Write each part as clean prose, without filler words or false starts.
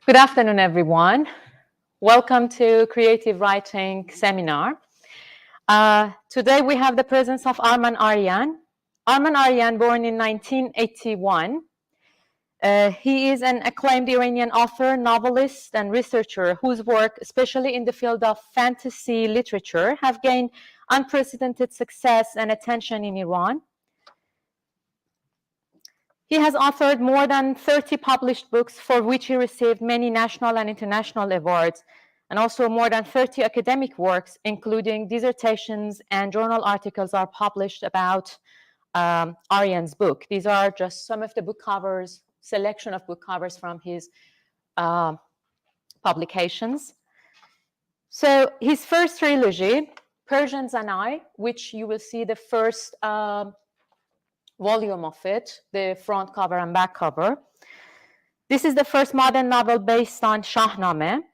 Good afternoon, everyone. Welcome to Creative Writing Seminar. Today we have the presence of Arman Arian. Arman Arian, born in 1981. He is an acclaimed Iranian author, novelist, and researcher whose work, especially in the field of fantasy literature, have gained unprecedented success and attention in Iran. He has authored more than 30 published books for which he received many national and international awards, and also more than 30 academic works, including dissertations and journal articles, are published about Arian's book. These are just some of the book covers, selection of book covers from his publications. So his first trilogy, Persians and I, which you will see the first volume of it, the front cover and back cover. This is the first modern novel based on Shahnameh.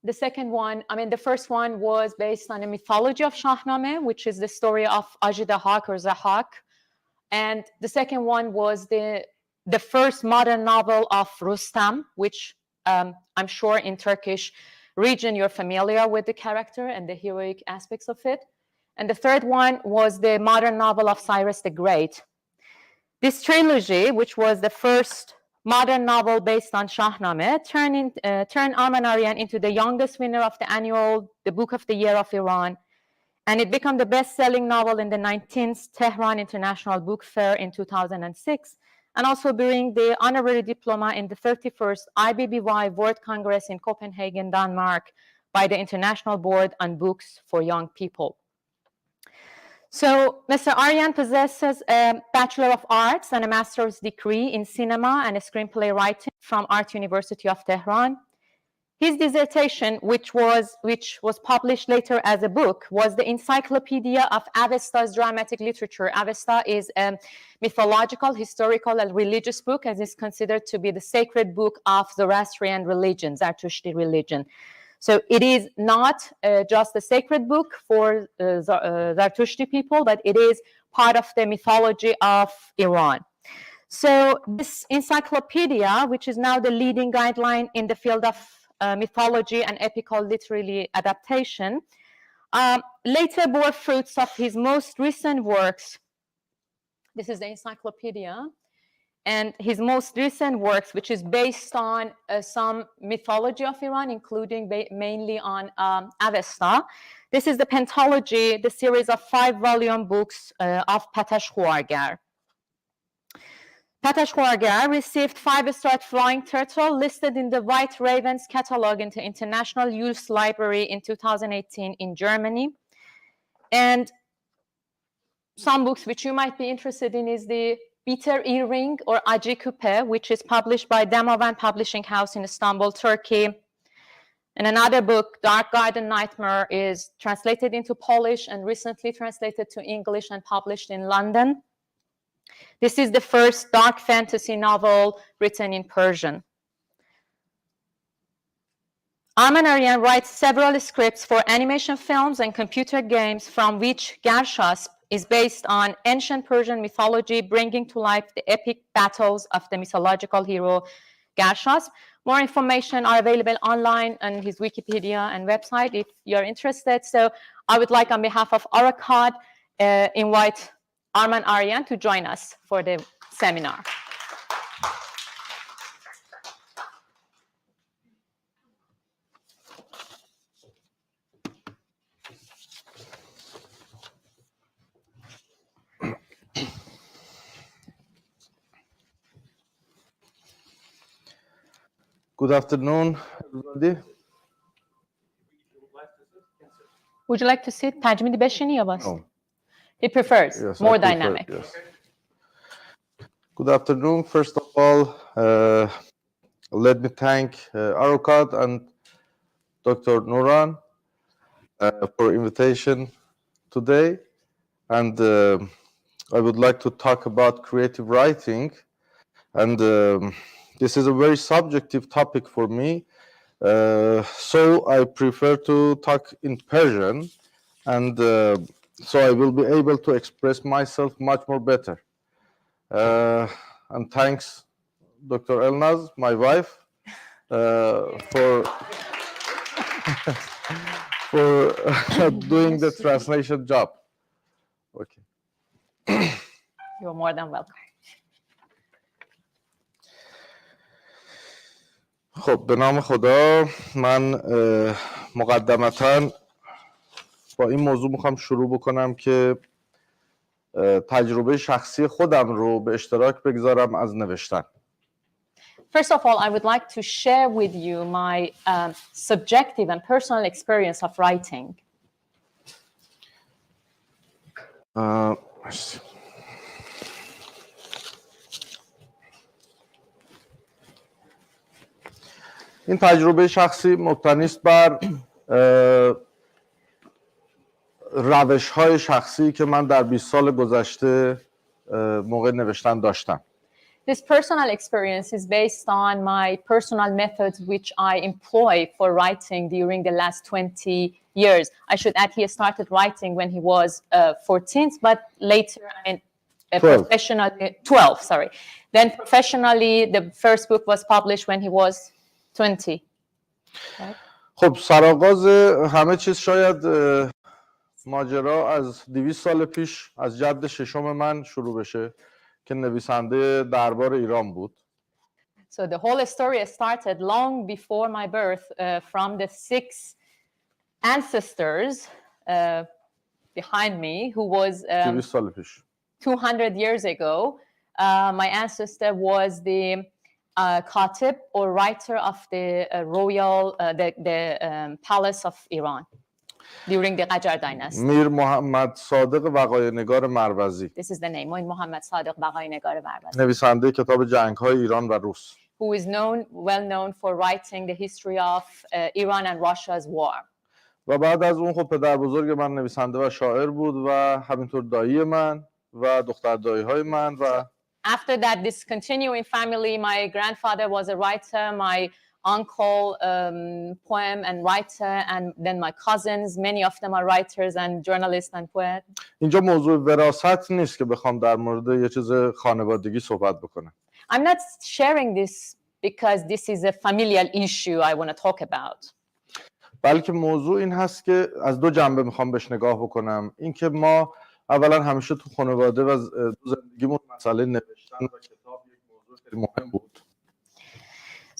The second one, the first one was based on a mythology of Shahnameh, which is the story of Ajidahak or Zahak. And the second one was the first modern novel of Rustam, which I'm sure in Turkish region you're familiar with the character and the heroic aspects of it. And the third one was the modern novel of Cyrus the Great. This trilogy, which was the first modern novel based on Shahnameh, turned Arman Arian into the youngest winner of the Book of the Year of Iran. And it became the best-selling novel in the 19th Tehran International Book Fair in 2006, and also bring the honorary diploma in the 31st IBBY World Congress in Copenhagen, Denmark, by the International Board on Books for Young People. So Mr. Arian possesses a Bachelor of Arts and a master's degree in cinema and screenplay writing from Art University of Tehran. His dissertation, which was published later as a book, was the Encyclopedia of Avesta's dramatic literature. Avesta is a mythological, historical, and religious book, as is considered to be the sacred book of Zoroastrian religion, Zarathushtri religion. So it is not just a sacred book for Zarathushtri people, but it is part of the mythology of Iran. So this encyclopedia, which is now the leading guideline in the field of mythology and epical literary adaptation, later bore fruits of his most recent works. This is the encyclopedia. And his most recent works, which is based on some mythology of Iran, including mainly on Avesta. This is the pentalogy, the series of 5-volume books of Patash Khuargar. Patash Khuargar received 5-star Flying Turtle, listed in the White Ravens catalog in the International Youth Library in 2018 in Germany. And some books which you might be interested in is the Bitter Earring or Acı Küpe, which is published by Demovan Publishing House in Istanbul, Turkey. And another book, Dark Garden Nightmare, is translated into Polish and recently translated to English and published in London. This is the first dark fantasy novel written in Persian. Arman Arian writes several scripts for animation films and computer games, from which Gershasp is based on ancient Persian mythology, bringing to life the epic battles of the mythological hero Gershasp. More information are available online on his Wikipedia and website if you're interested. So I would like, on behalf of Aracad, invite Arman Arian to join us for the seminar. Good afternoon, everybody. Would you like to sit? ترجمه بشینی یا باز؟ No. He prefers Yes, more I prefer, dynamic. yes. Good afternoon. First of all, let me thank Arocad and Dr. Nuran for invitation today. And I would like to talk about creative writing. And this is a very subjective topic for me. So I prefer to talk in Persian. And so I will be able to express myself much more better. And thanks, Dr. Elnaz, my wife, for doing the translation job. Okay. You're more than welcome. خب به نام خدا من مقدمتاً با این موضوع میخوام شروع بکنم که تجربه شخصی خودم رو به اشتراک بگذارم از نوشتن. First of all, I would like to share with you my subjective and personal experience of writing. این تجربه شخصی مبتنی است بر روش‌های شخصی که من در 20 سال گذشته موقع نوشتن داشتم. This personal experience is based on my personal methods which I employ for writing during the last 20 years. I should add he started writing when he was 14, but later professionally 12, sorry. Then professionally the first book was published when he was 20. Right? خب سرآغاز همه چیز شاید ماجرا از 200 سال پیش از جد ششم من شروع بشه که نویسنده دربار ایران بود. So the whole story started long before my birth from the 6 ancestors behind me who was 200 سال پیش. 200 years ago. My ancestor was the Khatib or writer of the royal palace of Iran during the Qajar dynasty. میر محمد صادق وقایع‌نگار مروزی. This is the name. میر محمد صادق وقایع‌نگار مروزی. نویسنده کتاب جنگ‌های ایران و روس. Who is well known for writing the history of Iran and Russia's war. و بعد از اون خب پدر بزرگ من نویسنده و شاعر بود و همینطور دایی من و دختر دایی‌های من و After that, this continuing family, my grandfather was a writer, my uncle poem and writer, and then my cousins, many of them are writers and journalists and poets. اینجا موضوع وراثت نیست که بخوام در مورد یه چیز خانوادگی صحبت بکنم. I'm not sharing this because this is a familial issue I want to talk about. بلکه موضوع این هست که از دو جنبه میخوام بهش نگاه بکنم. اینکه ما اولا همیشه تو خانواده و زندگیمون مسئله نوشتن و کتاب یک موضوع خیلی مهم بود.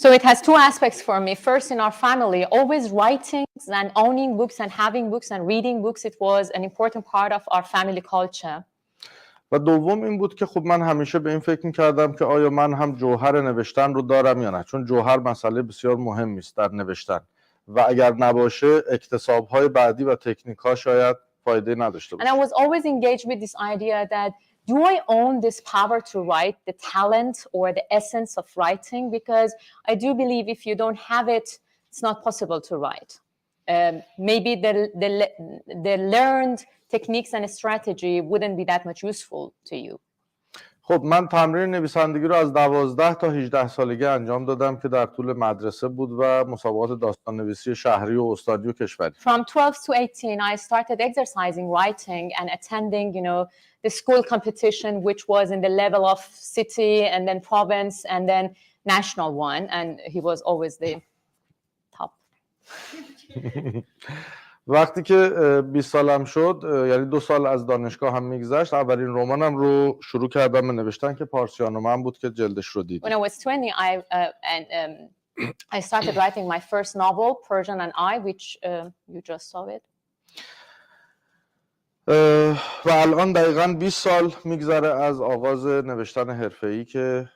So it has two aspects for me. First, in our family, always writing and owning books and having books and reading books, it was an important part of our family culture. و دوم این بود که خب من همیشه به این فکر می‌کردم که آیا من هم جوهر نوشتن رو دارم یا نه، چون جوهر مسئله بسیار مهمی است در نوشتن و اگر نباشه اکتساب‌های بعدی و تکنیک‌ها شاید فایده نداشته باشه. And I was always engaged with this idea that do I own this power to write, the talent or the essence of writing? Because I do believe if you don't have it, it's not possible to write. Maybe the learned techniques and strategy wouldn't be that much useful to you. خب من تمرین نویسندگی رو از 12 تا 18 سالگی انجام دادم که در طول مدرسه بود و مسابقات داستان نویسی شهری و استادی و کشوری. From 12 to 18 I started exercising writing and attending, the school competition which was in the level of city and then province and then national one, and he was always the top. وقتی که 20 سالم شد، یعنی 2 سال از دانشگاه هم میگذشت، اولین رمانم رو شروع کردم به نوشتن که پارسیانومه بود که جلدش رو دیدم. When I was 20 I started writing my first novel, Persian and I, which you just saw it. و الان دقیقاً 20 سال میگذره از آغاز نوشتن حرفه‌ای که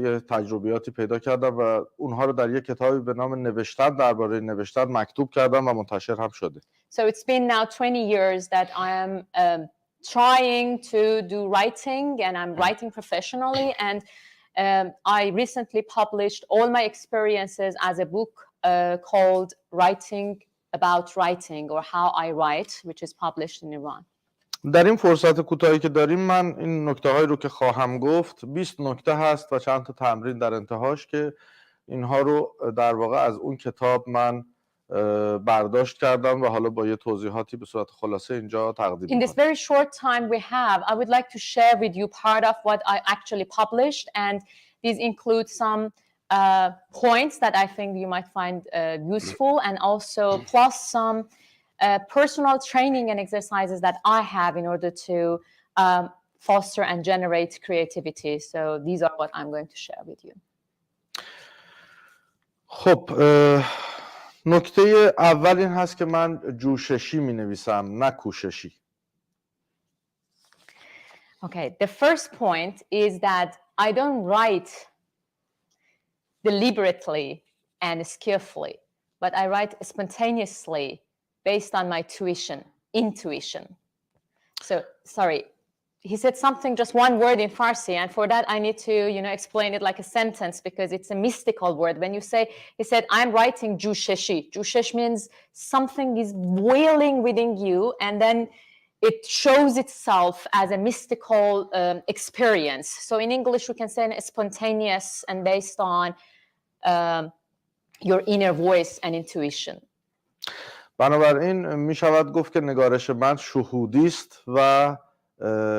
یه تجربیاتی پیدا کردم و اونها رو در یک کتابی به نام نوشتن درباره نوشتن مکتوب کردم و منتشر هم شده. So it's been now 20 years that I am trying to do writing and I'm writing professionally, and I recently published all my experiences as a book called Writing About Writing or How I Write, which is published in Iran. در این فرصت کوتاهی که داریم من این نکته‌هایی رو که خواهم گفت 20 نکته هست و چند تا تمرین در انتهاش که اینها رو در واقع از اون کتاب من برداشت کردم و حالا با یه توضیحاتی به صورت خلاصه اینجا تقدیم In this very short time we have, I would like to share with you part of what I actually published, and these include some points that I think you might find useful, and also plus some personal training and exercises that I have in order to foster and generate creativity. So these are what I'm going to share with you. خب نکته اول این هست که من جوششی می نویسم نه کوششی. Okay, the first point is that I don't write deliberately and skillfully, but I write spontaneously based on my intuition. So, sorry, he said something, just one word in Farsi, and for that I need to, explain it like a sentence because it's a mystical word. When you say, he said, I'm writing jusheshi. Jushesh means something is boiling within you, and then it shows itself as a mystical experience. So in English, we can say spontaneous and based on your inner voice and intuition. بنابراین می شود گفت که نگارش من شهودی است و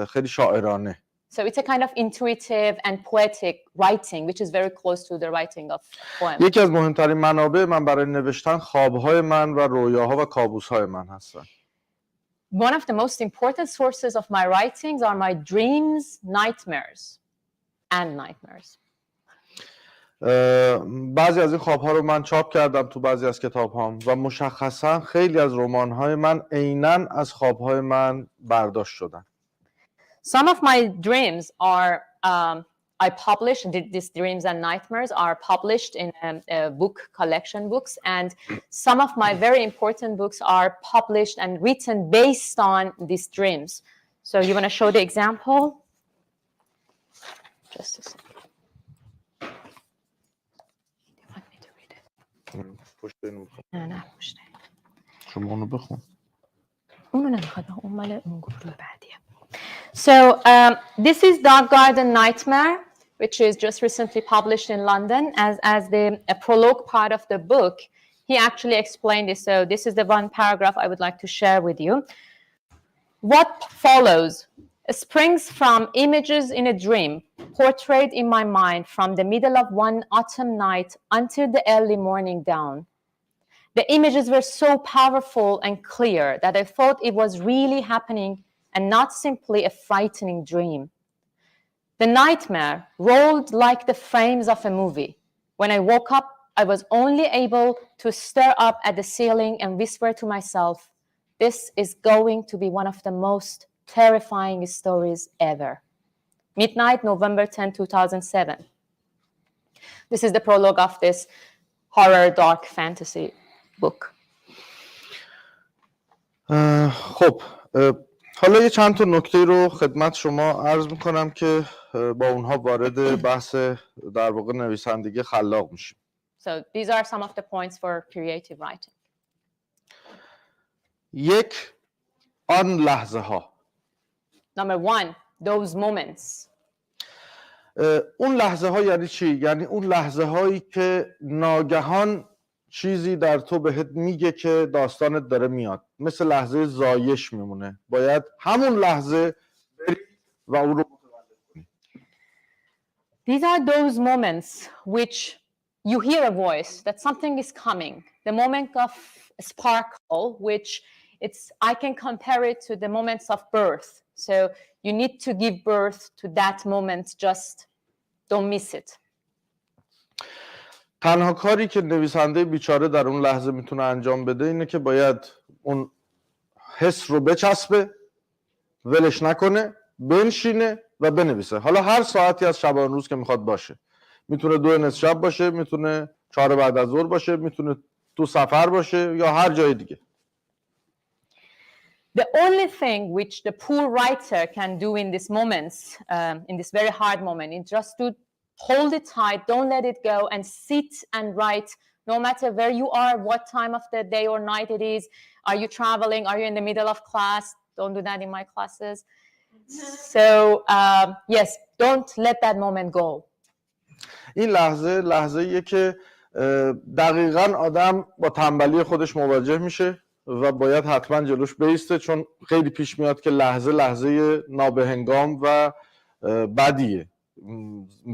خیلی شاعرانه. So it's a kind of intuitive and poetic writing, which is very close to the writing of poems. یکی از مهمترین منابع من برای نوشتن خوابهای من و رویاها و کابوسهای من هستن. One of the most important sources of my writings are my dreams, nightmares. بعضی از این خوابها رو من چاپ کردم تو بعضی از کتاب‌هام و مشخصا خیلی از رمان‌های من عیناً از خواب‌های من برداشت شدن. Some of my dreams are I published, these dreams and nightmares are published in a book collection books, and some of my very important books are published and written based on these dreams. So you want to show the example? Just a second. نه پشت شما اونو بخون. اونو نمیخواد، اون مال اون گروه بعدیه. So this is Dog Garden Nightmare, which is just recently published in London as the prologue part of the book. He actually explained this. So this is the one paragraph I would like to share with you. What follows springs from images in a dream portrayed in my mind from the middle of one autumn night until the early morning dawn. The images were so powerful and clear that I thought it was really happening and not simply a frightening dream. The nightmare rolled like the frames of a movie. When I woke up, I was only able to stare up at the ceiling and whisper to myself, this is going to be one of the most terrifying stories ever. Midnight, November 10, 2007. This is the prologue of this horror dark fantasy book. خب حالا یه چند تا نکته رو خدمت شما عرض میکنم که با اونها وارد بحث در واقع نویسندگی خلاق میشیم. So these are some of the points for creative writing. یک، آن لحظه ها. Number one, those moments. اون لحظه ها یعنی چی؟ یعنی اون لحظه هایی که ناگهان چیزی در تو بهت میگه که داستانت داره میاد، مثل لحظه زایش میمونه، باید همون لحظه بری و اون رو متولد کنی. These are those moments which you hear a voice that something is coming, the moment of sparkle, which I can compare it to the moments of birth. So you need to give birth to that moment, just don't miss it. تنها کاری که نویسنده بیچاره در اون لحظه میتونه انجام بده اینه که باید اون حس رو بچسبه، ولش نکنه، بنشینه و بنویسه. حالا هر ساعتی از شبان روز که میخواد باشه، میتونه 2 نصف شب باشه، میتونه 4 بعد از ظهر باشه، میتونه تو سفر باشه یا هر جای دیگه. The only thing which the poor writer can do in these moments, in this very hard moment, is just to hold it tight, don't let it go, and sit and write, no matter where you are, what time of the day or night it is. Are you traveling? Are you in the middle of class? Don't do that in my classes. So, yes, don't let that moment go. این لحظه‌ایه که دقیقاً آدم با تنبلی خودش مواجه میشه و باید حتما جلوش بیسته، چون خیلی پیش میاد که لحظه نابهنگام و بدیه،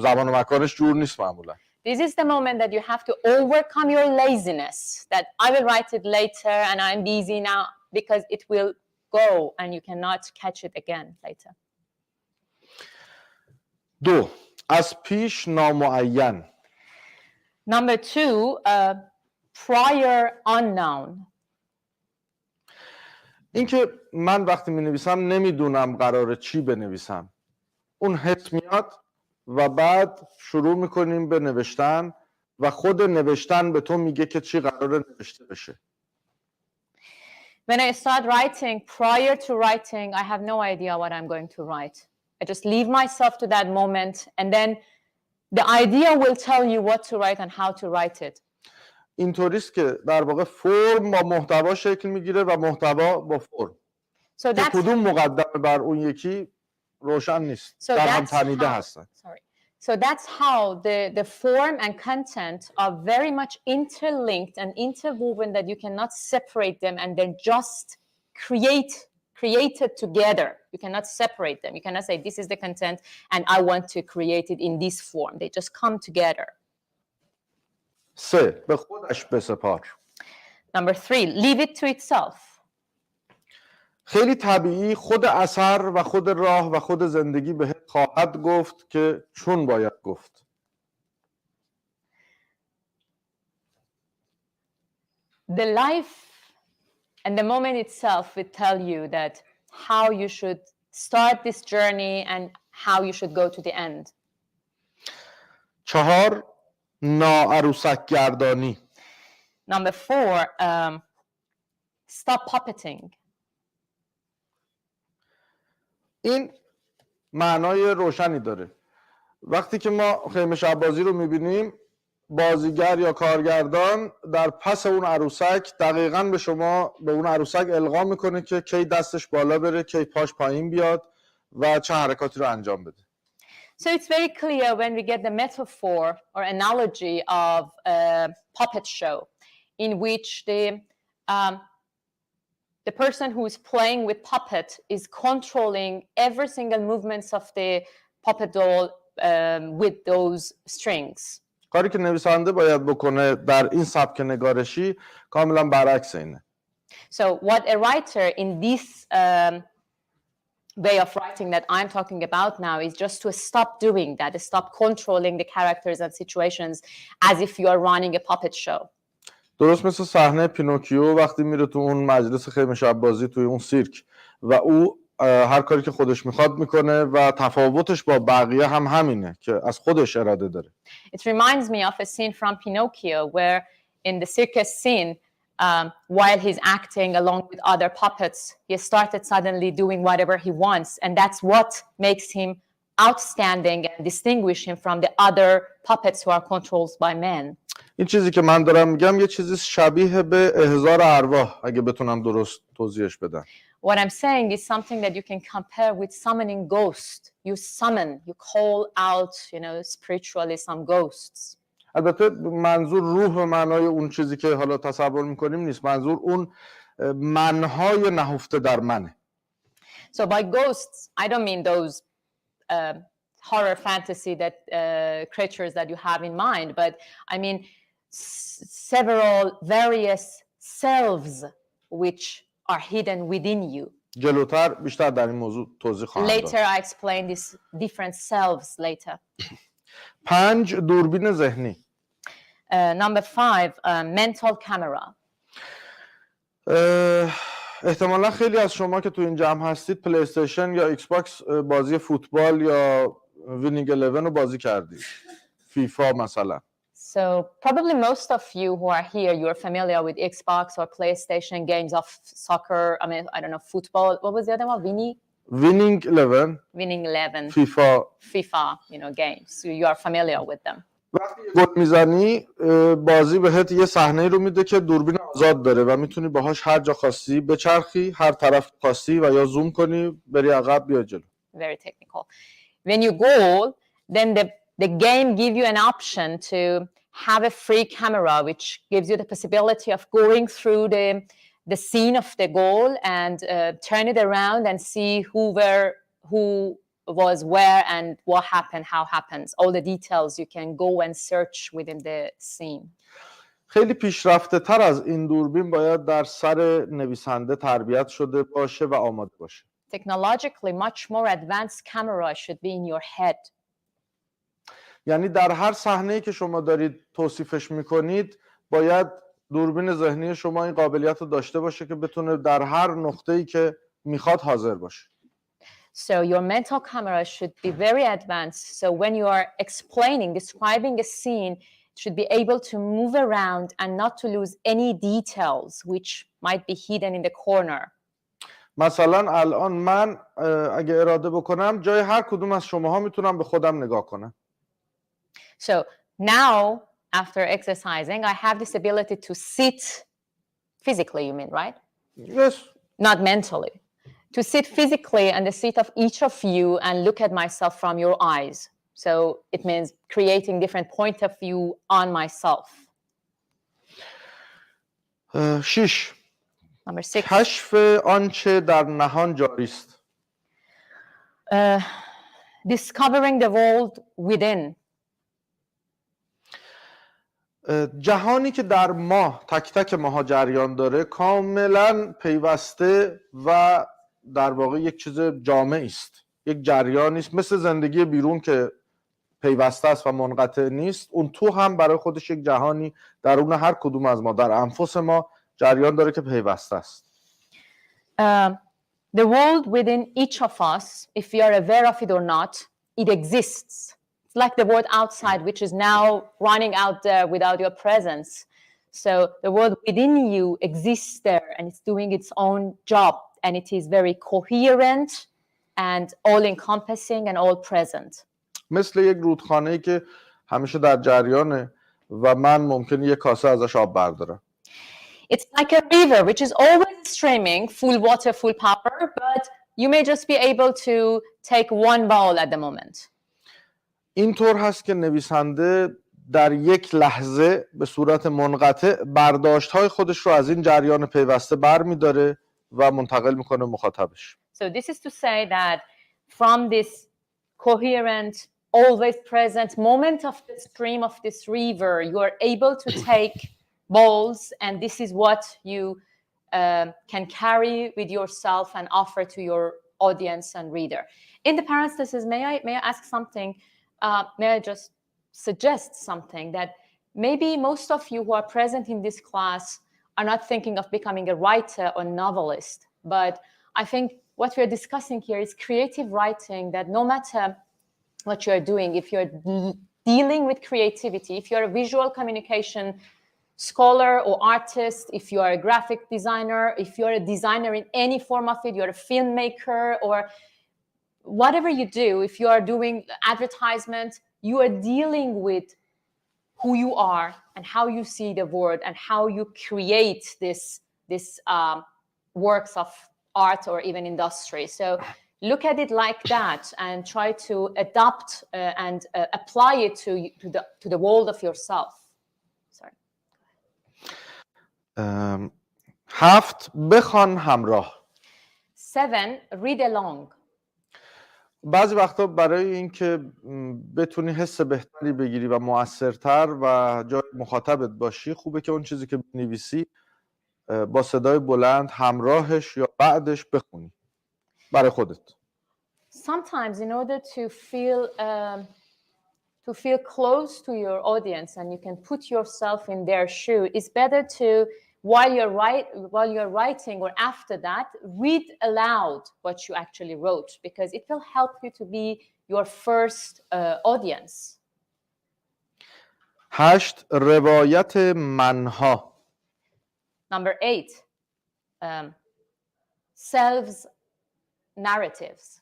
زمان و مکانش جور نیست معمولا. This is the moment that you have to overcome your laziness, that I will write it later and I'm busy now, because it will go and you cannot catch it again later. 2. از پیش نامعین. Number 2, prior unknown. اینکه من وقتی می نویسم نمیدونم قراره چی بنویسم. اون حس میاد و بعد شروع میکنیم به نوشتن و خود نوشتن به تو میگه که چی قراره نوشته بشه. When I start writing, prior to writing, I have no idea what I'm going to write. I just leave myself to that moment and then the idea will tell you what to write and how to write it. اینطوریست که در واقع فرم با محتوا شکل میگیره و محتوا با فرم. So که کدوم مقدم بر اون یکی روشن نیست. در هم تنیده هستن. So that's how the form and content are very much interlinked and interwoven that you cannot separate them and then just create it together. You cannot separate them. You cannot say this is the content and I want to create it in this form. They just come together. 3. به خودش بسپار. Number 3, leave it to itself. خیلی طبیعی خود اثر و خود راه و خود زندگی بهت خواهد گفت که چون باید گفت. The life and the moment itself will tell you that how you should start this journey and how you should go to the end. 4. ناعروسک گردانی. Number 4, stop puppeting. این معنای روشنی داره. وقتی که ما خیمه شب بازی رو میبینیم، بازیگر یا کارگردان در پس اون عروسک دقیقاً به اون عروسک القا میکنه که کی دستش بالا بره، کی پاش پایین بیاد و چه حرکاتی رو انجام بده. So it's very clear when we get the metaphor or analogy of a puppet show in which the person who is playing with puppet is controlling every single movements of the puppet doll with those strings. کاری که نویسنده باید بکنه در این سبک نگارشی کاملا برعکس اینه. So what a writer in this way of writing that I'm talking about now is just to stop doing that, stop controlling the characters and situations as if you are running a puppet show. درست مثل صحنه پینوکیو وقتی میره تو اون مجلس خیمه شب بازی توی اون سیرک و او هر کاری که خودش میخواد میکنه و تفاوتش با بقیه هم همینه که از خودش اراده داره. It reminds me of a scene from Pinocchio where in the circus scene while he's acting along with other puppets he started suddenly doing whatever he wants and that's what makes him outstanding and distinguish him from the other puppets who are controlled by men. این چیزی که من دارم میگم یه چیزی شبیه به احضار ارواح اگه بتونم درست توضیحش بدم. What I'm saying is something that you can compare with summoning ghosts. You summon, you call out, spiritually some ghosts. البته منظور روح به معنای اون چیزی که حالا تصور میکنیم نیست. منظور اون منهای نهفته در منه. So by ghosts, I don't mean those horror fantasy that creatures that you have in mind, but I mean several various selves which are hidden within you. جلوتر بیشتر در این موضوع توضیح خواهم داد. Later I explain these different selves later. 5 دوربین ذهنی. Number 5, mental camera. احتمالا خیلی از شما که تو این جمع هستید پلی استیشن یا ایکس باکس بازی فوتبال یا وینینگ 11 رو بازی کردید. فیفا مثلا. So probably most of you who are here, you're familiar with Xbox or PlayStation games of soccer. I mean, I don't know, football. What was the other one? Winning 11. Winning 11. FIFA, games. So you are familiar with them. وقتی گل میزنی بازی بهت یه صحنه رو میده که دوربین آزاد داره و میتونی باهاش هر جا خواستی بچرخی، هر طرف خواستی و یا زوم کنی بری عقب بیا جلو. Very technical. When you goal, then the game give you an option to have a free camera which gives you the possibility of going through the scene of the goal and turn it around and see who was where and what happened, how happens. All the details you can go and search within the scene. خیلی پیشرفته تر از این دوربین باید در سر نویسنده تربیت شده باشه و آماده باشه. Technologically, much more advanced camera should be in your head. یعنی در هر صحنه‌ای که شما دارید توصیفش میکنید باید دوربین ذهنی شما این قابلیت رو داشته باشه که بتونه در هر نقطه‌ای که میخواد حاضر باشه. So your mental camera should be very advanced. So when you are describing a scene, it should be able to move around and not to lose any details which might be hidden in the corner. مثلا الان من اگه اراده بکنم جای هر کدوم از شماها میتونم به خودم نگاه کنم. So now, after exercising, I have this ability to sit physically, you mean, right? Yes. Not mentally. To sit physically on the seat of each of you and look at myself from your eyes. So it means creating different point of view on myself. 6. Number 6. کشف آنچه در نهان جاری است. Discovering the world within. جهانی که در ما تک تک ماها جریان داره کاملا پیوسته و در واقع یک چیز جامع است، یک جریانی است، مثل زندگی بیرون که پیوسته است و منقطع نیست. اون تو هم برای خودش یک جهانی درون هر کدوم از ما، در انفس ما جریان داره که پیوسته است. The world within each of us, if we are aware of it or not, it exists. It's like the world outside, which is now running out there without your presence. So the world within you exists there and it's doing its own job, and it is very coherent and all-encompassing and all-present. مثل یک رودخانه‌ای که همیشه در جریانه و من ممکنه یک کاسه ازش آب بردارم. It's like a river which is always streaming, full water, full power, but you may just be able to take one bowl at the moment. اینطور هست که نویسنده در یک لحظه به صورت منقطع برداشت‌های خودش رو از این جریان پیوسته برمی‌داره و منتقل می‌کنه مخاطبش. So this is to say that from this coherent, always present moment of the stream of this river, you are able to take bowls, and this is what you can carry with yourself and offer to your audience and reader. In the parenthesis, may I ask something? May I just suggest something that maybe most of you who are present in this class are not thinking of becoming a writer or novelist, but I think what we are discussing here is creative writing, that no matter what you are doing, if you're dealing with creativity, if you're a visual communication scholar or artist, if you are a graphic designer, if you're a designer in any form of it, you're a filmmaker, or whatever you do, if you are doing advertisement, you are dealing with who you are and how you see the world and how you create this works of art or even industry. So look at it like that and try to adapt and apply it to the world of yourself. Sorry. 7 بخوان همراه. 7 read along. بعضی وقتا برای اینکه بتونی حس بهتری بگیری و مؤثرتر و جای مخاطبت باشی، خوبه که اون چیزی که بنویسی با صدای بلند همراهش یا بعدش بخونی برای خودت. Sometimes in order to feel close to your audience and you can put yourself in their shoe, it's better to while you're writing or after that, read aloud what you actually wrote, because it will help you to be your first audience. 8 روایت منها. Number 8, selves narratives.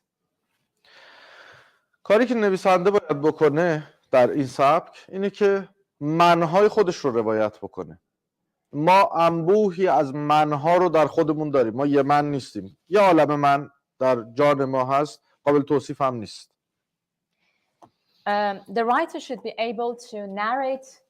کاری که نویسنده باید بکنه در این سبک اینه که منهای خودش رو روایت بکنه. ما انبوهی از منها رو در خودمون داریم. ما یه من نیستیم. یه عالم من در جان ما هست، قابل توصیف هم نیست. The writer should be able to narrate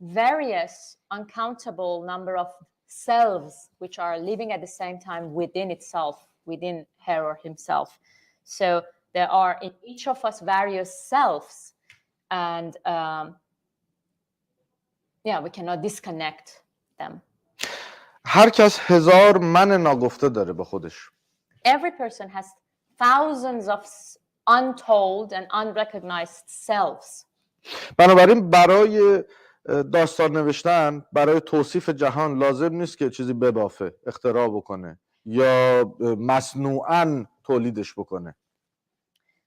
various uncountable number of selves which are living at the same time within itself, within her or himself. So There are in each of us various selves, and we cannot disconnect them. هر کس هزار من ناگفته داره به خودش. Every person has thousands of untold and unrecognized selves. بنابراین برای داستان نوشتن، برای توصیف جهان لازم نیست که چیزی ببافه، اختراع بکنه یا مصنوعاً تولیدش بکنه.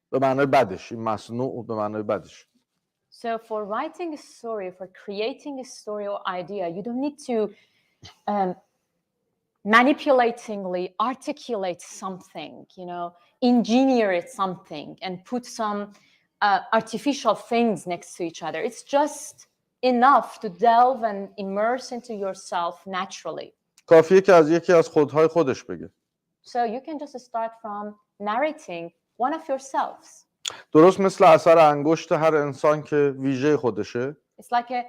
به معنای بدش، این مصنوع به معنای بدش. So for writing a story, for creating a story or idea, you don't need to manipulatingly articulate something, engineer it something and put some artificial things next to each other. It's just enough to delve and immerse into yourself naturally. کافیه که از یکی از خودهای خودش بگه. So you can just start from narrating one of yourselves. درست مثل اثر انگشت هر انسان که ویژه خودشه. It's like a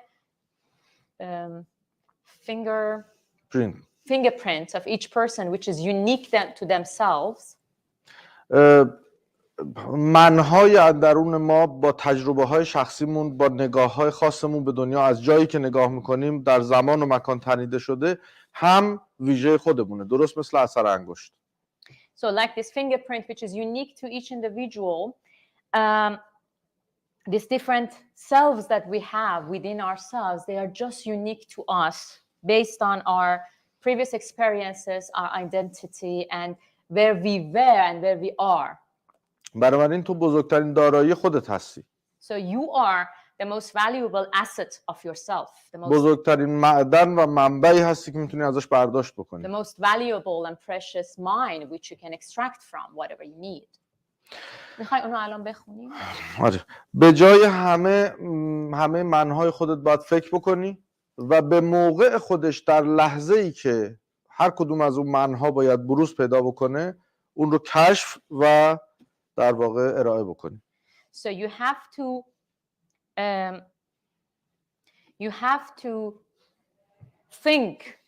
fingerprint of each person which is unique to themselves. منهای اندرون ما با تجربه های شخصیمون، با نگاه های خاصمون به دنیا، از جایی که نگاه میکنیم در زمان و مکان تنیده شده، هم ویژه خودمونه، درست مثل اثر انگشت. So like this fingerprint which is unique to each individual, these different selves that we have within ourselves, they are just unique to us based on our previous experiences, our identity, and where we were and where we are. بنابراین تو بزرگترین دارایی خودت هستی. So you are the most valuable asset of yourself. بزرگترین معدن و منبعی هستی که میتونی ازش برداشت بکنی. The most valuable and precious mine which you can extract from whatever you need. میخوای اونو الان بخونیم؟ آره. به جای همه منهای خودت باید فکر بکنی و به موقع خودش در لحظه‌ای که هر کدوم از اون منها باید بروز پیدا بکنه اون رو کشف و در واقع ارائه بکنی. So you have to think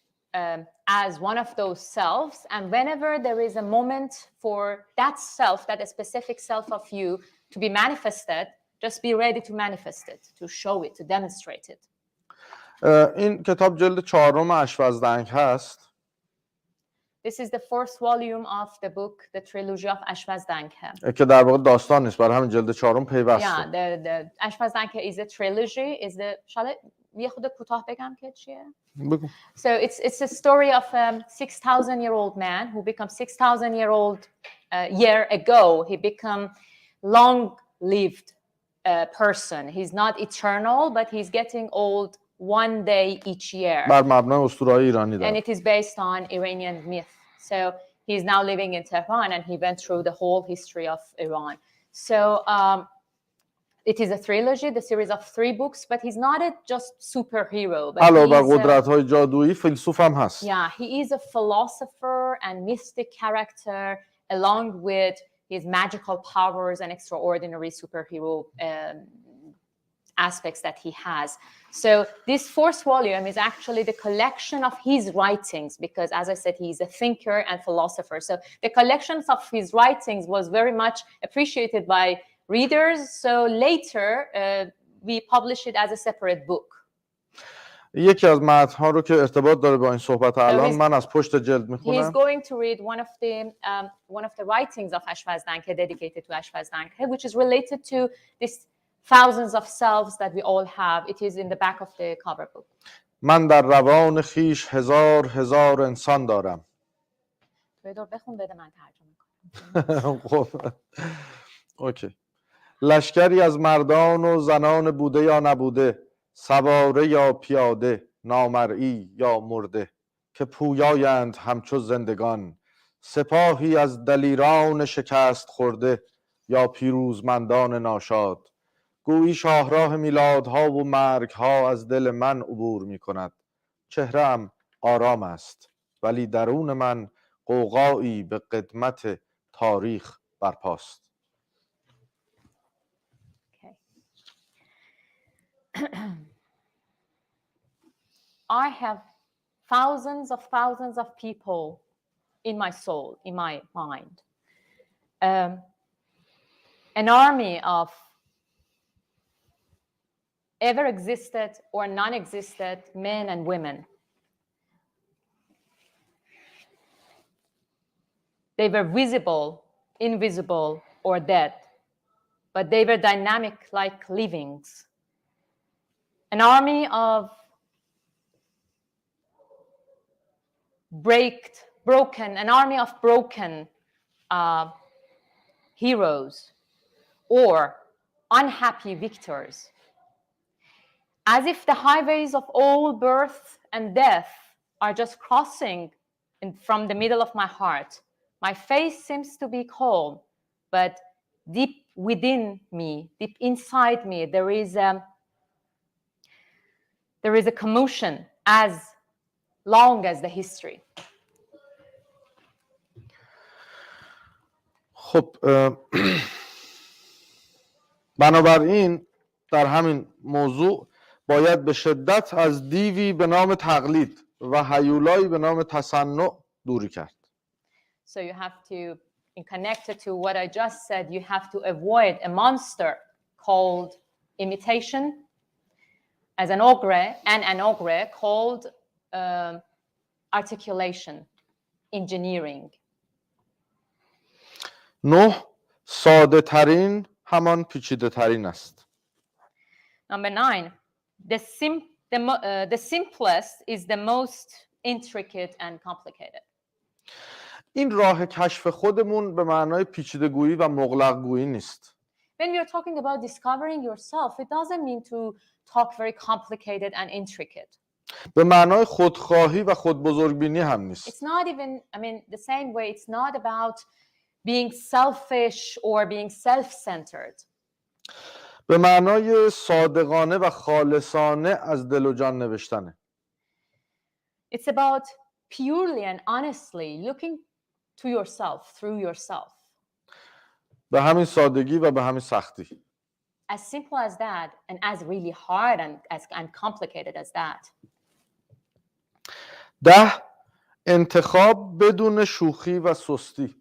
as one of those selves, and whenever there is a moment for that self, that a specific self of you to be manifested, just be ready to manifest it, to show it, to demonstrate it. این کتاب جلد 4 اشوزدنگ هست. This is the fourth volume of the book, the trilogy of Ashvazdanke. که در واقع داستان نیست، برای همین جلد 4 پیوسته. Yeah, the Ashvazdanke is a trilogy. Shall I یه خود کوتاه بگم که چیه؟ بگو. So it's a story of a 6,000-year-old man who becomes 6,000-year-old year ago. He become long-lived person. He's not eternal, but he's getting old one day each year. بر مبنای اسطوره‌های ایرانی داره. And it is based on Iranian myth. So he's now living in Tehran and he went through the whole history of Iran. So it is a trilogy, the series of 3 books, but he's not just superhero. But علاوه بر قدرت‌های جادویی فیلسوف هم هست. Yeah, he is a philosopher and mystic character along with his magical powers and extraordinary superhero aspects that he has. So this 4th volume is actually the collection of his writings because, as I said, he's a thinker and philosopher. So the collections of his writings was very much appreciated by readers. So later we published it as a separate book. یکی از متن‌ها رو که ارتباط داره با این صحبت الان من از پشت جلد میخونم. He's going to read one of the writings of Ashvazdanke dedicated to Ashvazdanke, which is related to this thousands of selves that we all have. It is in the back of the cover book. من در روان خیش هزار انسان دارم. بخون بده من ترجمه کنم. خب. اوکی. لشکری از مردان و زنان بوده یا نبوده، سواره یا پیاده، نامرئی یا مرده، که پویایند همچو زندگان، سپاهی از دلیران شکست خورده یا پیروزمندان ناشاد. گویی شاهراه میلادها و مرگها از دل من عبور می کند. چهره‌ام آرام است ولی درون من غوغایی به قدمت تاریخ برپاست. I have thousands of people in my soul, in my mind. an army of ever existed or non-existed men and women. They were visible, invisible, or dead, but they were dynamic like livings. An army of broken heroes or unhappy victors. As if the highways of all birth and death are just crossing from the middle of my heart. My face seems to be calm, but deep within me, deep inside me, there is a commotion as long as the history. خب بنابراین در همین موضوع باید به شدت از دیوی به نام تقلید و هیولایی به نام تصنع دوری کرد. So you have to, in connected to what I just said, you have to avoid a monster called imitation, as an ogre, and an ogre called articulation, engineering. 9 ساده ترین همان پیچیده ترین است. Number 9, the simplest is the most intricate and complicated. این راه کشف خودمون به معنای پیچیده گویی و مغلق گویی نیست. When we are talking about discovering yourself, it doesn't mean to talk very complicated and intricate. به معنای خودخواهی و خودبزرگبینی هم نیست. It's not even, I mean, the same way, it's not about being selfish or being self-centered. به معنای صادقانه و خالصانه از دل و جان نوشتنه. It's about purely and honestly looking to yourself, through yourself. به همین سادگی و به همین سختی. As simple as that and as really hard and complicated as that. 10 انتخاب بدون شوخی و سستی.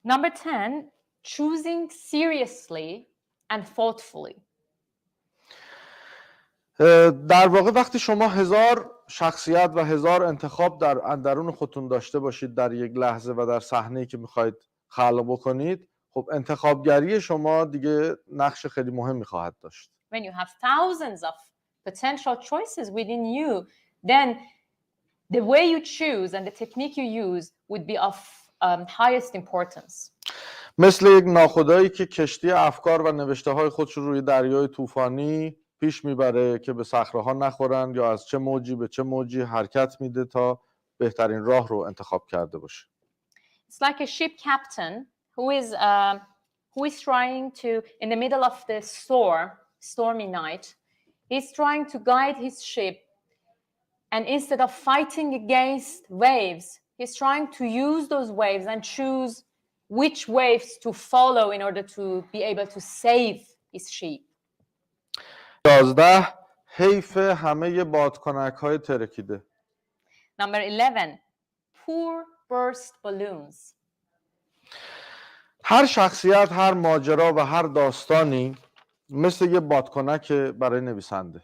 Number 10, choosing seriously and thoughtfully. در واقع وقتی شما 1000 شخصیت و 1000 انتخاب در اندرون خودتون داشته باشید در یک لحظه و در صحنه‌ای که میخواید خلق بکنید، خب انتخابگری شما دیگه نقش خیلی مهمی خواهد داشت. When you have thousands of potential choices within you, then the way you choose and the technique you use would be of highest importance. مثل یک ناخدایی که کشتی افکار و نوشته‌های خودش رو روی دریای طوفانی پیش میبره که به صخره‌ها نخورن یا از چه موجی به چه موجی حرکت میده تا بهترین راه رو انتخاب کرده باشه. It's like a ship captain who is trying to, in the middle of the stormy night, he's trying to guide his ship, and instead of fighting against waves, he's trying to use those waves and choose which waves to follow in order to be able to save his ship. 11 حیف همه بادکنک‌های ترکیده. Number 11, poor burst balloons. هر شخصیت، هر ماجرا و هر داستانی مثل یه بادکنک برای نویسنده.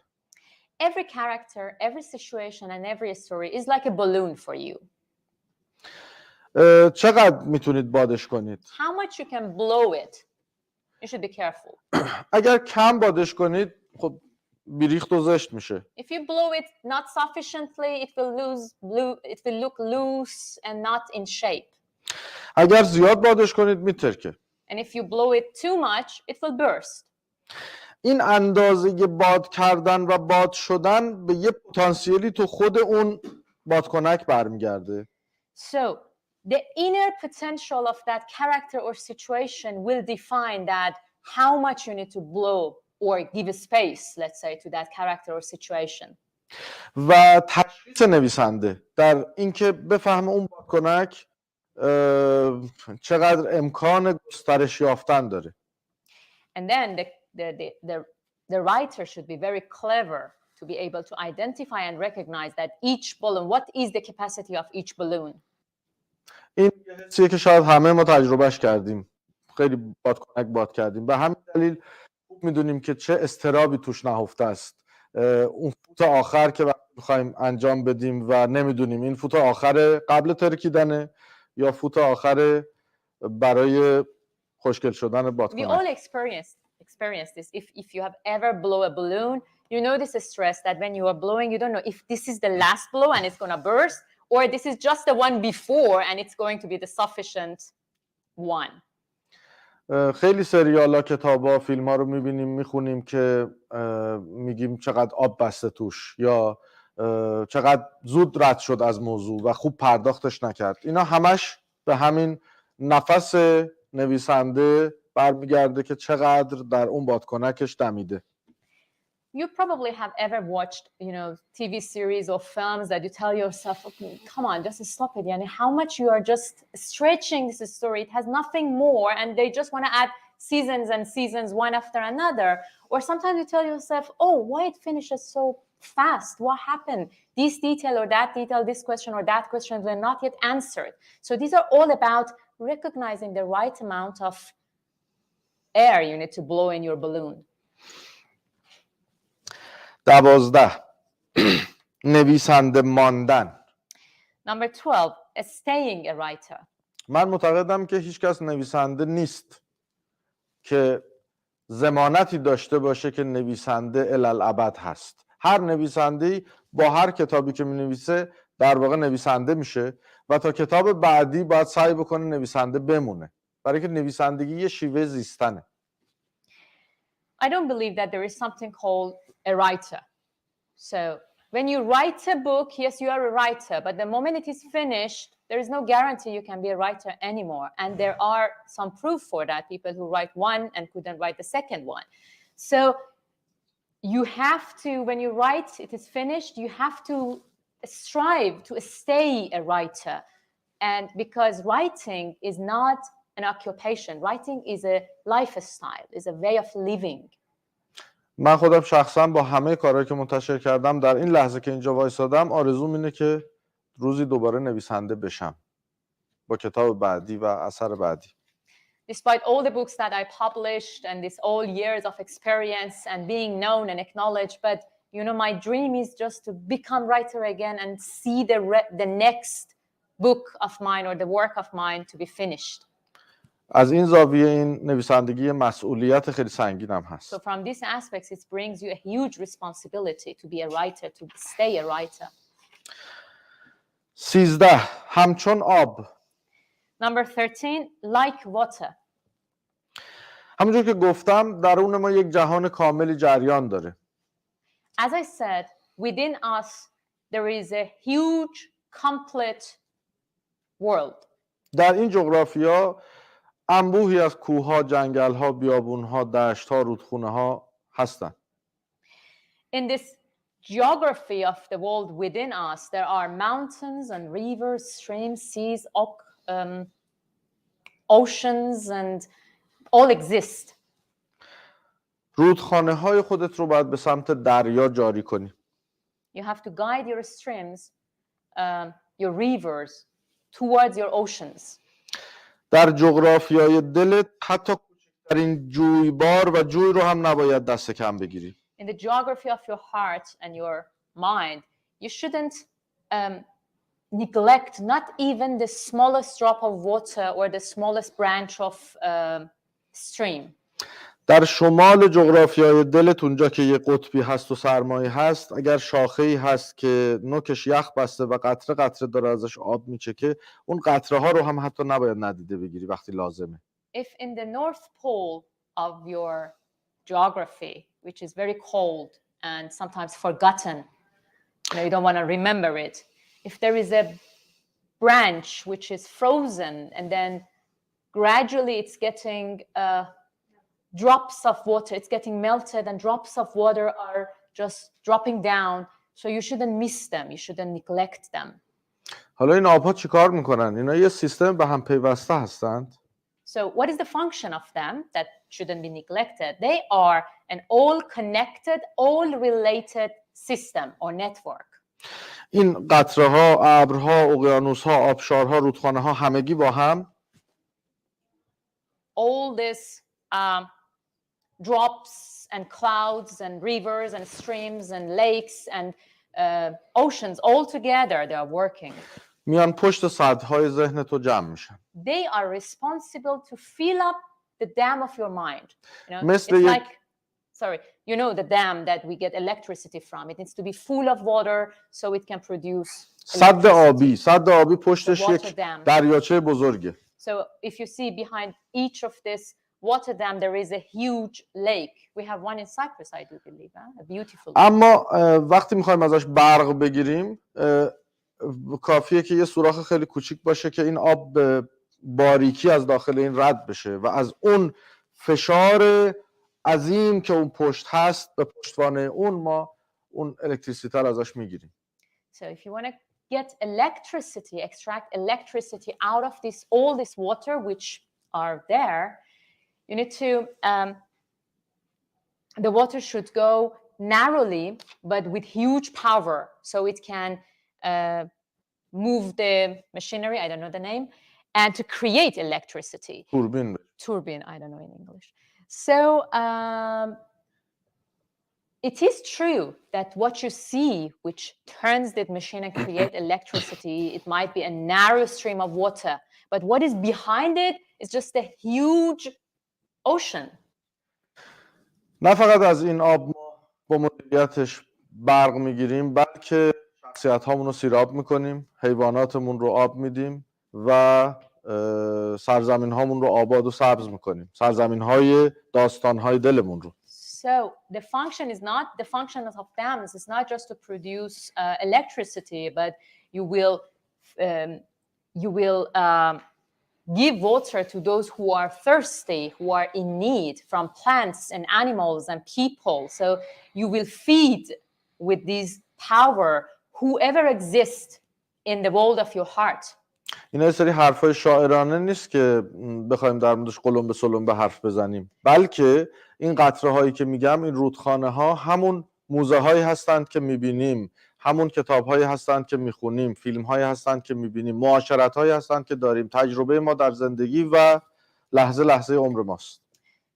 Every character, every situation and every story is like a balloon for you. چقدر میتونید بادش کنید؟ How much you can blow it? You should be careful. اگر کم بادش کنید خب بیریخت و زشت میشه. If you blow it not sufficiently, it will look loose and not in shape. اگر زیاد بادش کنید میترکه. And if you blow it too much, it will burst. این اندازه باد کردن و باد شدن به یه پتانسیلی تو خود اون بادکنک برمیگرده. So the inner potential of that character or situation will define that how much you need to blow or give a space, let's say, to that character or situation. و تشخیص نویسنده در اینکه بفهمه اون بادکنک چقدر امکان گسترش یافتن داره. And then the writer should be very clever to be able to identify and recognize that each balloon, what is the capacity of each balloon. این یه حسیه که شاید همه ما تجربهش کردیم، خیلی باد کردیم. به همین دلیل خوب میدونیم که چه اضطرابی توش نهفته است. اون فوت آخر که وقتی میخوایم انجام بدیم و نمیدونیم این فوت آخر قبل ترکیدنه یا فوت آخر برای خوشگل شدن بادکنک. We all experience this. If you have ever blown a balloon, you know this stress that when you are blowing, you don't know if this is the last blow and it's going to burst, or this is just the one before and it's going to be the sufficient one. خیلی سریالا، کتابا، فیلم‌ها رو می‌بینیم، می‌خونیم که میگیم چقدر آب بسته توش یا چقدر زود رد شد از موضوع و خوب پرداختش نکرد. اینا همش به همین نفس نویسنده برمیگرده که چقدر در اون بادکنکش دمیده. You probably have ever watched, TV series or films that you tell yourself, okay, come on, just stop it. Yani, how much you are just stretching this story. It has nothing more, and they just want to add seasons and seasons one after another. Or sometimes you tell yourself, oh, why it finishes so fast? What happened? This detail or that detail, this question or that question were not yet answered. So these are all about recognizing the right amount of air you need to blow in your balloon. 12 نویسنده ماندن. Number 12, staying a writer. من معتقدم که هیچ کس نویسنده نیست که ضمانتی داشته باشه که نویسنده الالابد هست. هر نویسنده‌ای با هر کتابی که می‌نویسه در واقع نویسنده میشه و تا کتاب بعدی باید سعی بکنه نویسنده بمونه، برای که نویسندگی یه شیوه زیستنه. I don't believe that there is something called a writer. So when you write a book, yes, you are a writer, but the moment it is finished, there is no guarantee you can be a writer anymore. And there are some proof for that, people who write one and couldn't write the second one. So you have to, when you write, it is finished, you have to strive to stay a writer. And because writing is not an occupation, writing is a lifestyle, is a way of living. من خودم شخصا با همه کارهایی که منتشر کردم در این لحظه که اینجا وایسادم آرزوم اینه که روزی دوباره نویسنده بشم با کتاب بعدی و اثر بعدی. Despite all the books that I published and this all years of experience and being known and acknowledged, but my dream is just to become writer again and see the next book of mine or the work of mine to be finished. از این زاویه این نویسندگی مسئولیت خیلی سنگینم هست. So from these aspects it brings you a huge responsibility to be a writer, to stay a writer. 13 همچون آب. Number 13, like water. همونجور که گفتم درون ما یک جهان کاملی جریان داره. As I said, within us there is a huge, complete world. در این جغرافیا انبوهی از کوه‌ها، جنگل‌ها، بیابون‌ها، دشت‌ها، رودخونه‌ها هستند. In this geography of the world within us, there are mountains and rivers, streams, seas, oceans, and all exist. رودخانه‌های خودت رو باید به سمت دریا جاری کنی. You have to guide your streams, your rivers towards your oceans. در جغرافیای دلت حتی کوچکترین جویبار و جوی رو هم نباید دست کم بگیری. In the geography of your heart and your mind, you shouldn't neglect not even the smallest drop of water or the smallest branch of stream. در شمال جغرافیای دلت اونجا که یه قطبی هست و سرمایی هست، اگر شاخه‌ای هست که نوکش یخ بسته و قطره قطره داره ازش آب میچکه، اون قطره ها رو هم حتی نباید ندیده بگیری وقتی لازمه. If in the north pole of your geography, which is very cold and sometimes forgotten, you don't want to remember it. If there is a branch which is frozen and then gradually it's getting drops of water, it's getting melted and drops of water are just dropping down, so you shouldn't miss them, you shouldn't neglect them. حالا این آب‌ها چیکار میکنن؟ اینا یه سیستم به هم پیوسته هستند. So what is the function of them that shouldn't be neglected? They are an all connected, all related system or network. این قطره ها، ابرها، اقیانوس ها، آبشارها، رودخانه ها همگی با هم all this drops and clouds and rivers and streams and lakes and oceans all together, they are working. میان پشت سدهای ذهن تو جمع میشن. They are responsible to fill up the dam of your mind. You know, مثل it's یک like, sorry, you know the dam that we get electricity from. It needs to be full of water so it can produce سد آبی. electricity. سد آبی پشتش The water یک dam. دریاچه بزرگه. So if you see behind each of this water dam, there is a huge lake. We have one in Cyprus, I do believe, a beautiful lake. اما وقتی میخوایم ازش برق بگیریم کافیه که یه سوراخ خیلی کوچیک باشه که این آب به باریکی از داخل این رد بشه و از اون فشار عظیم که اون پشت هست به پشتوانه اون ما اون الکتریسیته رو ازش میگیریم. So if you want to get electricity, extract electricity out of this, all this water which are there, you need to, the water should go narrowly, but with huge power, so it can move the machinery, I don't know the name, and to create electricity. توربین. Turbine, I don't know in English. So it is true that what you see, which turns the machine and create electricity, it might be a narrow stream of water, but what is behind it is just a huge ocean. نه فقط از این آب ما با مدیریتش برق میگیریم، بلکه شخصیت هامون رو سیراب میکنیم، حیواناتمون رو آب میدیم و سرزمین هامون رو آباد و سبز میکنیم، سرزمین های داستان های دلمون رو. So the function of dams is not just to produce electricity, but you will give water to those who are thirsty, who are in need, from plants and animals and people. So you will feed with this power whoever exists in the world of your heart. اینا یه سری حرفای شاعرانه نیست که بخوایم در موردش قلم به سلم به حرف بزنیم، بلکه این قطره هایی که میگم، این رودخانه ها همون موزه هایی هستند که میبینیم، همون کتاب هایی هستند که میخونیم، فیلم هایی هستند که میبینیم، معاشرت هایی هستند که داریم، تجربه ما در زندگی و لحظه لحظه عمر ماست.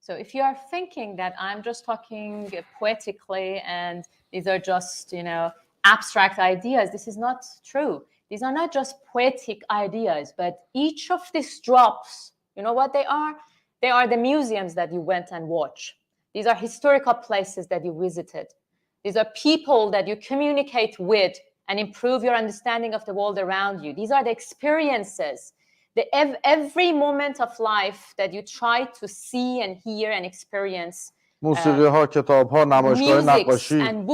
So if you are thinking that I'm just talking poetically and these are just, you know, abstract ideas, this is not true. These are not just poetic ideas, but each of these drops, you know what they are? They are the museums that you went and watched. These are historical places that you visited. These are people that you communicate with and improve your understanding of the world around you. These are the experiences, every moment of life that you try to see and hear and experience. موسیقی ها، کتاب ها، نمایشگاه نقاشی. And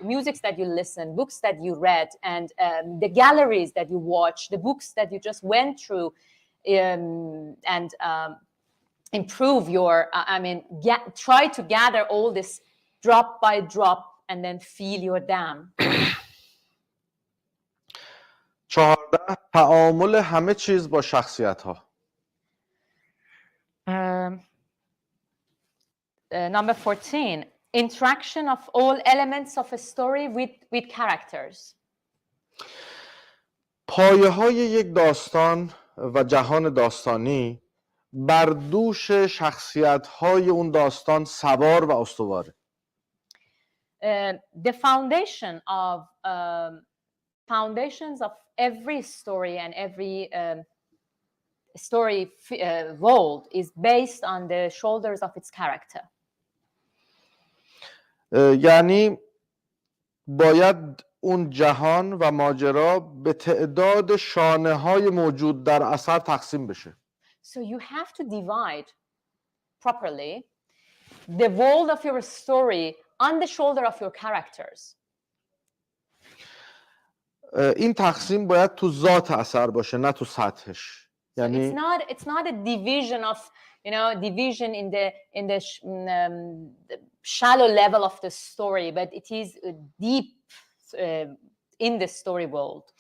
musics that you listen, books that you read, and the galleries that you watch, the books that you just went through, and improve your, try to gather all this drop by drop and then feel your dam. 14 تعامل همه چیز با شخصیت ها. Number 14, interaction of all elements of a story with characters. پایه های یک داستان و جهان داستانی بر دوش شخصیت های اون داستان سوار و استواره. The foundations of every story and every story world is based on the shoulders of its character. یعنی باید اون جهان و ماجرا به تعداد شانه های موجود در اثر تقسیم بشه. So you have to divide properly the world of your story on the shoulder of your characters. این تقسیم باید تو ذات اثر باشه، نه تو سطحش. یعنی it's not a division of, you know, division in the shallow level of the story, but it is deep in the story world.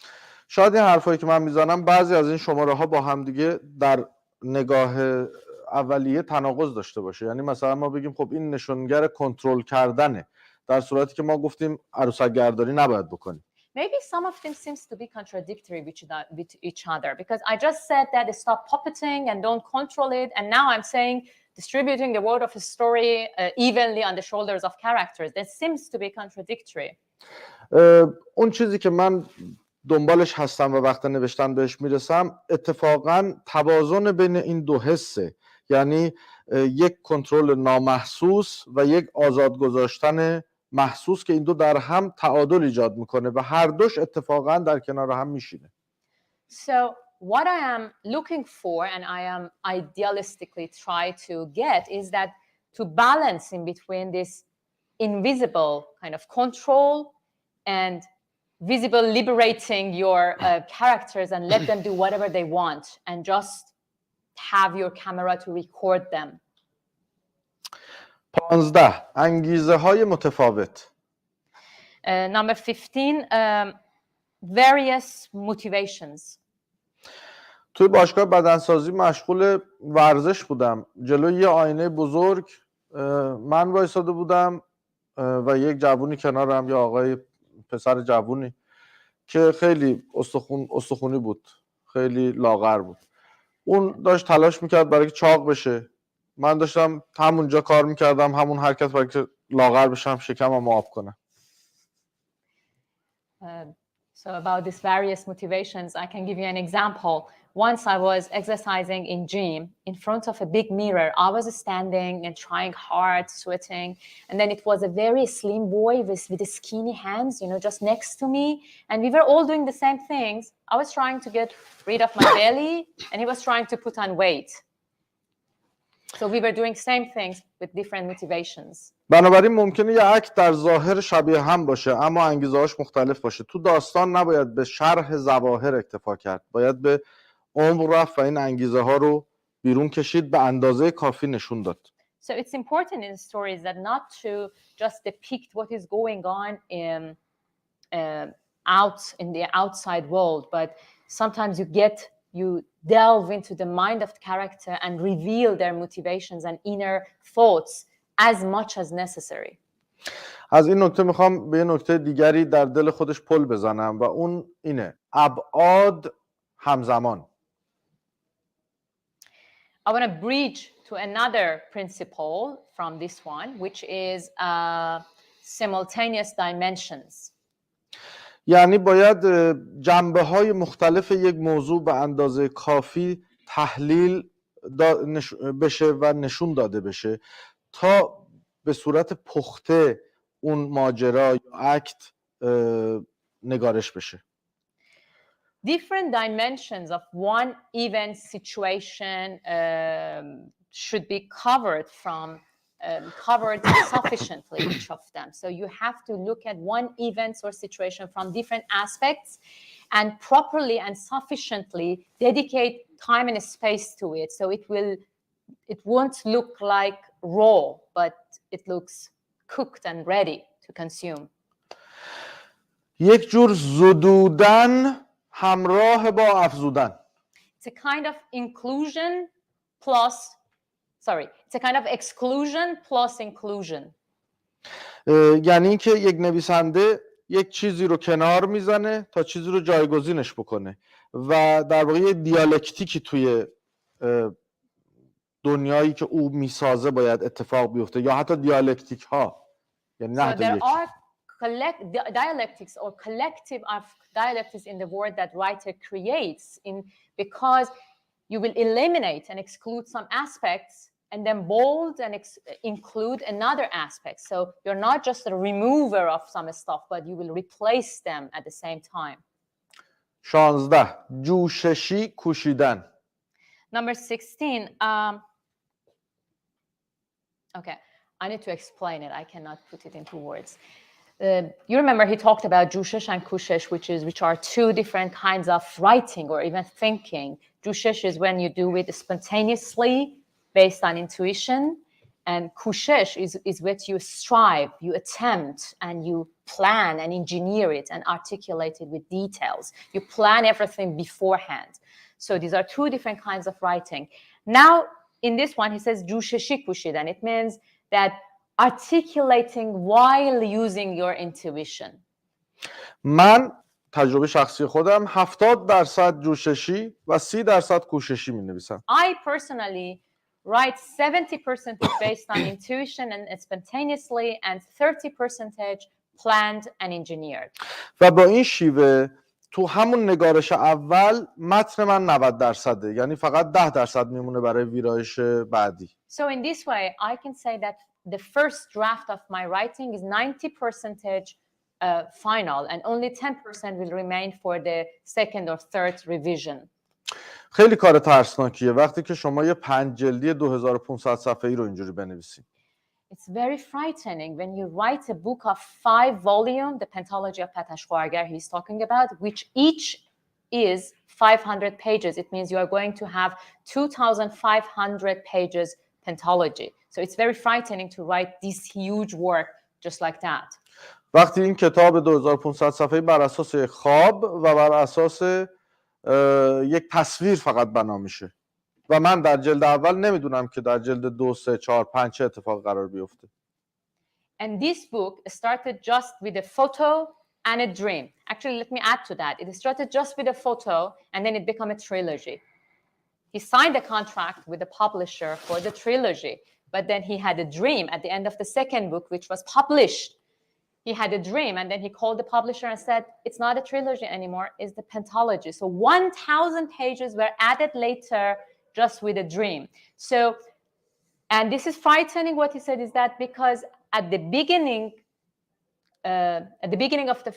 شاید این حرفایی که من میزنم بعضی از این شماره ها با هم دیگه در نگاه اولیه تناقض داشته باشه. یعنی مثلا ما بگیم خب این نشونگر کنترل کردنه، در صورتی که ما گفتیم عروسک گرداری نباید بکنیم. maybe some of them seems to be contradictory with each other, because I just said that stop puppeting and don't control it, and now I'm saying distributing the word of a story evenly on the shoulders of characters. That seems to be contradictory. اون چیزی که من دنبالش هستم و وقت نوشتن بهش میرسم اتفاقا توازن بین این دو حسه، یعنی یک کنترل نامحسوس و یک آزاد گذاشتن محسوس که این دو در هم تعادل ایجاد میکنه و هر دوش اتفاقا در کنار هم میشینه. So what I am looking for and I am idealistically try to get is that to balance in between this invisible kind of control and visible liberating your characters and let them do whatever they want and just have your camera to record them. 15 انگیزه های متفاوت. Number 15, various motivations. توی باشگاه بدنسازی مشغول ورزش بودم. جلوی یه آینه بزرگ من وایساده بودم و یک جوونی کنارم، یا آقای پسر جوونی که خیلی استخونی بود، خیلی لاغر بود. اون داشت تلاش میکرد برای که چاق بشه. من داشتم همونجا کار میکردم، همون حرکت برای که لاغر بشم، شکمم آب کنم. So about these various motivations, I can give you an example. Once I was exercising in gym in front of a big mirror. I was standing and trying hard, sweating. And then it was a very slim boy with skinny hands, just next to me. And we were all doing the same things. I was trying to get rid of my belly and he was trying to put on weight. So we were doing same things with different motivations. بنابراین ممکنه یه اکت در ظاهر شبیه هم باشه اما انگیزه‌هاش مختلف باشه. تو داستان نباید به شرح ظواهر اکتفا کرد، باید به عمق رفت و این انگیزه ها رو بیرون کشید، به اندازه کافی نشون داد. So it's important in stories that not to just depict what is going on out in the outside world, but sometimes you delve into the mind of the character and reveal their motivations and inner thoughts as much as necessary. از این نکته میخوام به یه نکته دیگری در دل خودش پل بزنم و اون اینه: ابعاد همزمان. I want to bridge to another principle from this one, which is simultaneous dimensions. یعنی باید جنبه‌های مختلف یک موضوع به اندازه کافی تحلیل بشه و نشون داده بشه تا به صورت پخته اون ماجرا یا اکت نگارش بشه. Different dimensions of one event situation should be covered sufficiently, each of them. So you have to look at one event or situation from different aspects and properly and sufficiently dedicate time and space to it. So it won't look like raw, but it looks cooked and ready to consume. یک جور زدودن همراه با افزودن. It's a kind of inclusion plus it's a kind of exclusion plus inclusion. یعنی اینکه یک نویسنده یک چیزی رو کنار میزنه تا چیزی رو جایگزینش بکنه و در واقع یه دیالکتیکی توی دنیایی که او میسازه باید اتفاق بیفته، یا حتی دیالکتیک ها، یعنی نه حتی یک. Dialectics or collective of dialectics in the word that writer creates because you will eliminate and exclude some aspects and then bold and include another aspect. So you're not just a remover of some stuff, but you will replace them at the same time. 16 جوششی کوشیدن. Number 16. Okay, I need to explain it. I cannot put it into words. You remember he talked about Jushesh and Kushesh, which are two different kinds of writing or even thinking. Jushesh is when you do it spontaneously based on intuition, and Kushesh is what you strive, you attempt, and you plan and engineer it and articulate it with details. You plan everything beforehand. So these are two different kinds of writing. Now, in this one, he says Jusheshi Kushidan. It means that articulating while using your intuition. من تجربه شخصی خودم 70% جوششی و 30% کوششی می نویسم. I personally write 70% based on intuition and spontaneously and 30% planned and engineered. و با این شیوه تو همون نگارش اول متن من 90%، یعنی فقط 10% میمونه برای ویرایش بعدی. So in this way, I can say that the first draft of my writing is 90% final and only 10% will remain for the second or third revision. خیلی کار ترسناکیه وقتی که شما یه 5 جلدی 2500 صفحه‌ای رو اینجوری بنویسید. It's very frightening when you write a book of 5 volumes, the Pentology of Patashwargar he's talking about, which each is 500 pages. It means you are going to have 2,500 pages pentology. So it's very frightening to write this huge work just like that. وقتی این کتاب 2500 صفحه‌ای بر اساس یک خواب و بر اساس یک تصویر فقط بنا میشه و من در جلد اول نمیدونم که در جلد 2 3 4 5 چه اتفاق قرار بیفته. And this book started just with a photo and a dream. Actually, let me add to that. It started just with a photo and then it became a trilogy. He signed a contract with the publisher for the trilogy, but then he had a dream at the end of the second book, which was published. He had a dream and then he called the publisher and said, it's not a trilogy anymore, it's the pentology. So 1,000 pages were added later just with a dream. So, and this is frightening. What he said is that because at the beginning of the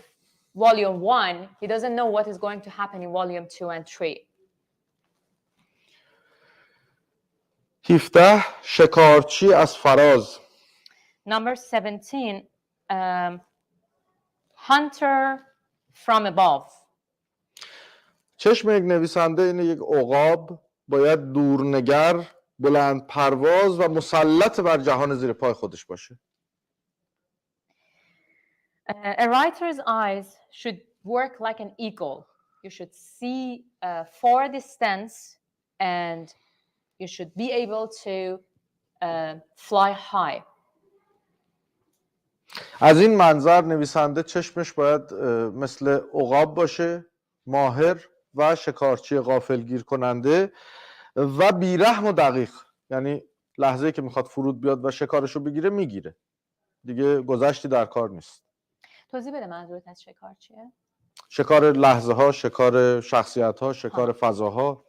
volume 1, he doesn't know what is going to happen in volume 2 and 3. 17 شکارچی از فراز. Number 17, hunter from above. چشم یک نویسنده این یک عقاب باید دورنگر، بلند پرواز و مسلط بر جهان زیر پای خودش باشه. A writer's eyes should work like an eagle. You should see far distance and you should be able to fly high. از این منظر نویسنده چشمش باید مثل عقاب باشه، ماهر و شکارچی غافلگیر کننده و بیرحم و دقیق. یعنی لحظه‌ای که میخواد فرود بیاد و شکارشو بگیره میگیره. دیگه گذشتی در کار نیست. توضیح بده منظورت از شکار چیه؟ شکار لحظه ها، شکار شخصیت ها، شکار فضاها.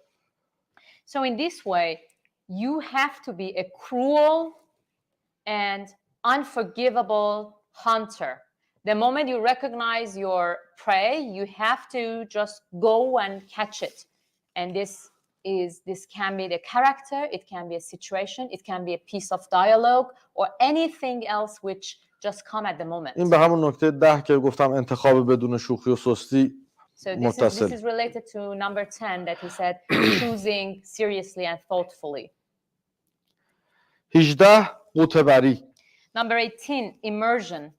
So in this way, you have to be a cruel and unforgivable hunter. The moment you recognize your prey, you have to just go and catch it. And this can be the character, it can be a situation, it can be a piece of dialogue or anything else which just come at the moment. این به همون نکته 10 که گفتم انتخاب بدون شوخی و سستی متصل. This is related to number 10 that he said choosing seriously and thoughtfully. 18 غوطه‌وری. Number 18 immersion.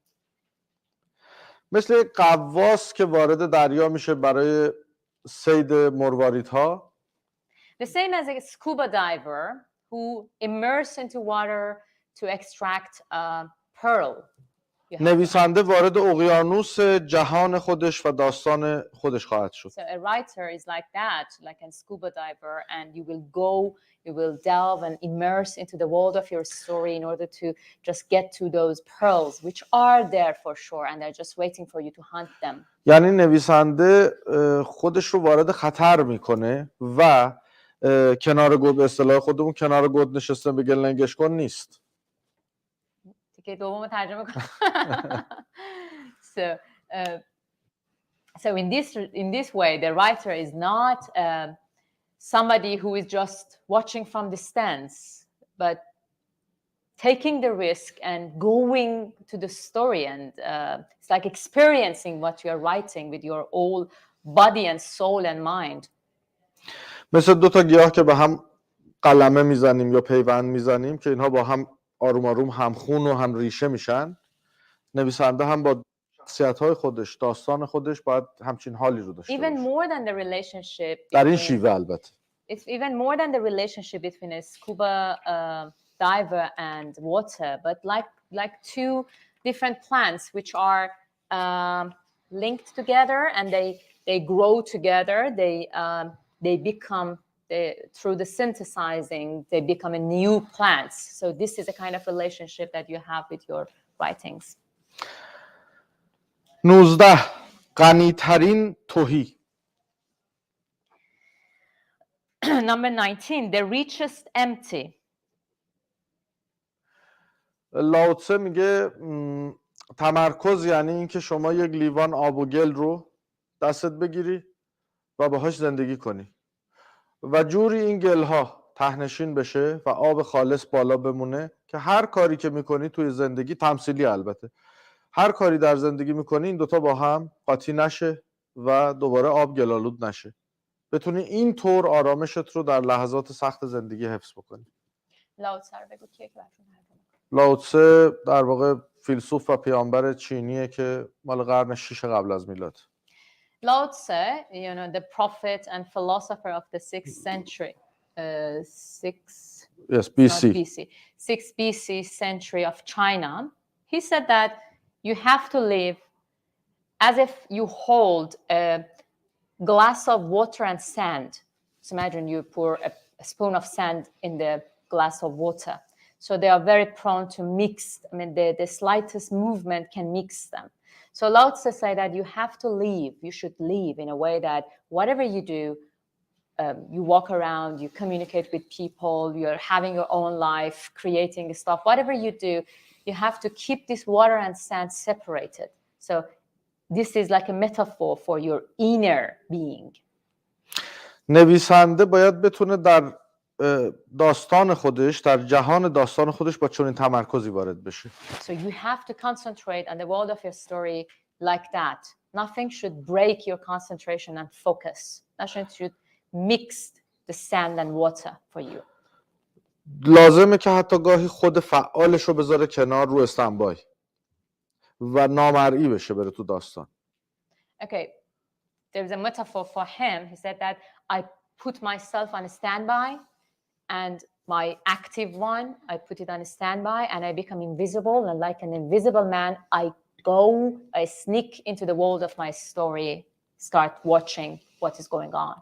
مثل یک غواص که وارد دریا میشه برای صید مرواریدها. The same as a scuba diver who immerse into water to extract a pearl. نویسنده وارد اقیانوس جهان خودش و داستان خودش خواهد شد. So a writer is like that, like a scuba diver, and you will go, you will delve and immerse into the world of your story in order to just get to those pearls, which are there for sure, and they're just waiting for you to hunt them. یعنی نویسنده خودش رو وارد خطر میکنه و کنار گود، به اصطلاح خودمون کنار گود نشسته به گل لنگش کن نیست. که دومو ترجمه کنم. So in this way, the writer is not somebody who is just watching from distance, but taking the risk and going to the story, and it's like experiencing what you are writing with your whole body and soul and mind. مثل دو تا گیاه که به هم قلمه میزنیم یا پیوند میزنیم که اینها با هم آروم آروم هم خون و هم ریشه میشن. نویسنده هم با شخصیت‌های خودش، داستان خودش باید همچین حالی رو داشته باشه. Even more than the relationship. در این شیوه البته. It's even more than the relationship between a scuba diver and water, but like two different plants which are linked together and they grow together. They become through the synthesizing, they become a new plants. So this is a kind of relationship that you have with your writings. 19 غنی‌ترین تهی. Number 19, the richest empty. لاوتسه میگه تمرکز یعنی اینکه شما یک لیوان آب و گل رو دستت بگیری و باهاش زندگی کنی و جوری این گلها ته‌نشین بشه و آب خالص بالا بمونه که هر کاری که میکنی توی زندگی، تمثیلی البته، هر کاری در زندگی میکنی این دوتا با هم قاطی نشه و دوباره آب گلالود نشه. بتونی این طور آرامشت رو در لحظات سخت زندگی حفظ بکنی. لاوتسه در واقع فیلسوف و پیامبر چینیه که مال قرن 6 قبل از میلاد. Lao Tse, the prophet and philosopher of the 6th century, 6th BC century of China, he said that you have to live as if you hold a glass of water and sand. So imagine you pour a spoon of sand in the glass of water. So they are very prone to mix. I mean, the slightest movement can mix them. So Lao Tse say that you have to live. You should live in a way that whatever you do, you walk around, you communicate with people, you're having your own life, creating stuff. Whatever you do, you have to keep this water and sand separated. So this is like a metaphor for your inner being. نویسنده باید بتونه در داستان خودش، در جهان داستان خودش با چنین تمرکزی وارد بشه. So you have to concentrate on the world of your story like that. Nothing should break your concentration and focus. Nothing should mix the sand and water for you. لازمه که حتی گاهی خود فعالش رو بذاره کنار رو استنبای و نامرئی بشه بره تو داستان. Okay, there's a metaphor for him. He said that I put myself on a standby and my active one, I put it on a standby and I become invisible, and like an invisible man, I sneak into the world of my story, start watching what is going on.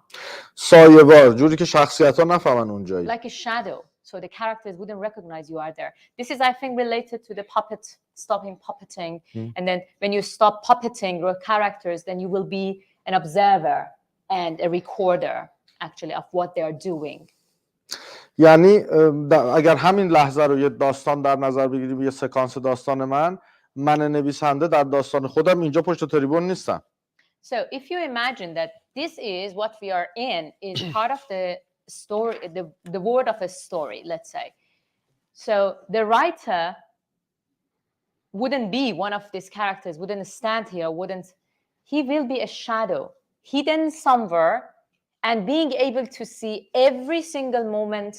سایه‌وار، جوری که شخصیت‌ها نفهمن اونجایی. Like a shadow, so the characters wouldn't recognize you are there. This is, I think, related to the stopping puppeting. And then when you stop puppeting your characters, then you will be an observer and a recorder, actually, of what they are doing. یعنی اگر همین لحظه رو یه داستان در نظر بگیریم، یه سکانس داستان من نویسنده در داستان خودم اینجا پشت تریبون نیستم. So if you imagine that this is what we are in, is part of the story, the word of a story, let's say. So the writer wouldn't be one of these characters, wouldn't stand here, he will be a shadow, hidden somewhere, and being able to see every single moment,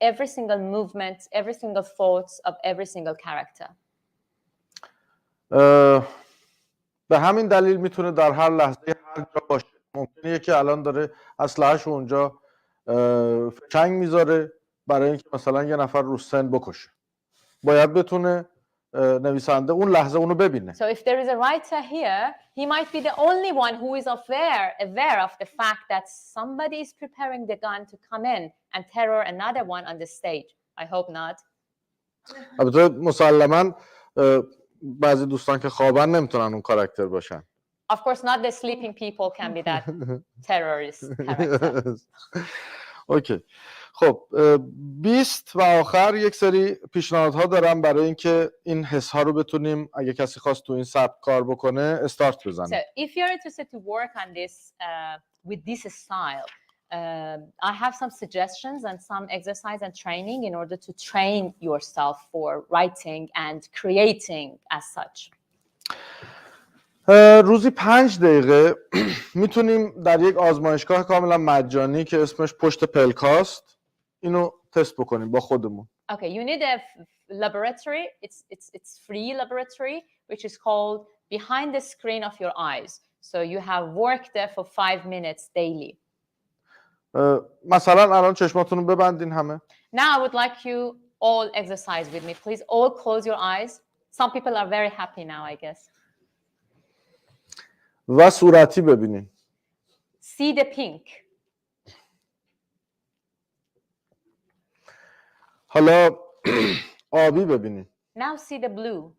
every single movement, every single thoughts of every single character. به همین دلیل میتونه در هر لحظه هر جا باشه. ممکنه یکی الان داره اسلحه‌شو اونجا فشنگ میذاره برای اینکه مثلا یه نفر رو سن بکشه. باید بتونه نویسنده اون لحظه اونو ببینه. So if there is a writer here, he might be the only one who is aware of the fact that somebody is preparing the gun to come in and terror another one on the stage. I hope not. البته مسلماً بعضی دوستان که خوابن نمیتونن اون کاراکتر باشن. Of course not the sleeping people can be that terrorist character. اوکی. خب 20 و آخر یک سری پیشنهادها دارم برای اینکه این حس ها رو بتونیم اگه کسی خواست تو این سبک کار بکنه استارت بزنیم. So if you're interested to work on this with this style, I have some suggestions and some exercise and training in order to train yourself for writing and creating as such. روزی 5 دقیقه میتونیم در یک آزمایشگاه کاملا مجانی که اسمش پشت پلکاست اینو تست بکنیم با خودمون. Okay, you need a laboratory. It's free laboratory which is called behind the screen of your eyes. So you have work there for 5 minutes daily. مثلا الان چشماتون رو ببندین همه. Now I would like you all exercise with me. Please all close your eyes. Some people are very happy now, I guess. و صورتی ببینین. See the pink. حالا آبی ببینین. Now see the blue.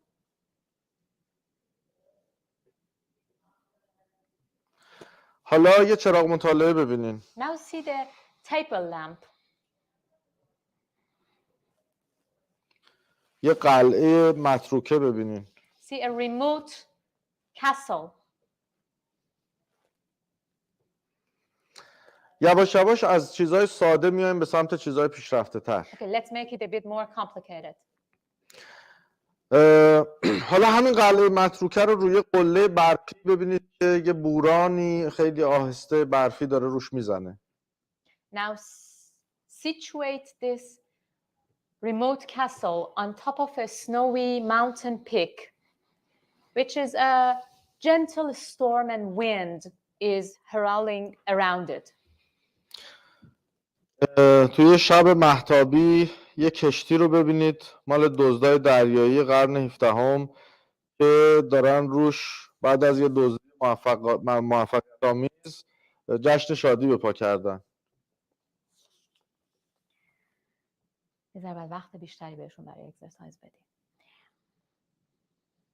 حالا یه چراغ مطالعه ببینین. Now see the table lamp. یه قلعه متروکه ببینین. See a remote castle. یواش یواش از چیزهای ساده میایم به سمت چیزهای پیشرفته تر. Okay, let's make it a bit more complicated. حالا همین قلعه متروکه رو روی قله برفی ببینید که یه بورانی خیلی آهسته برفی داره روش میزنه. Now situate this remote castle on top of a snowy mountain peak, which is a gentle storm and wind is hurling around it. توی شب مهتابی یه کشتی رو ببینید مال دزدای دریایی قرن 17 که دارن روش بعد از یه دزدی موفقیت‌آمیز جشن شادی به پا کردن. وقت بیشتری بهشون برای اکسرسایز بدیم.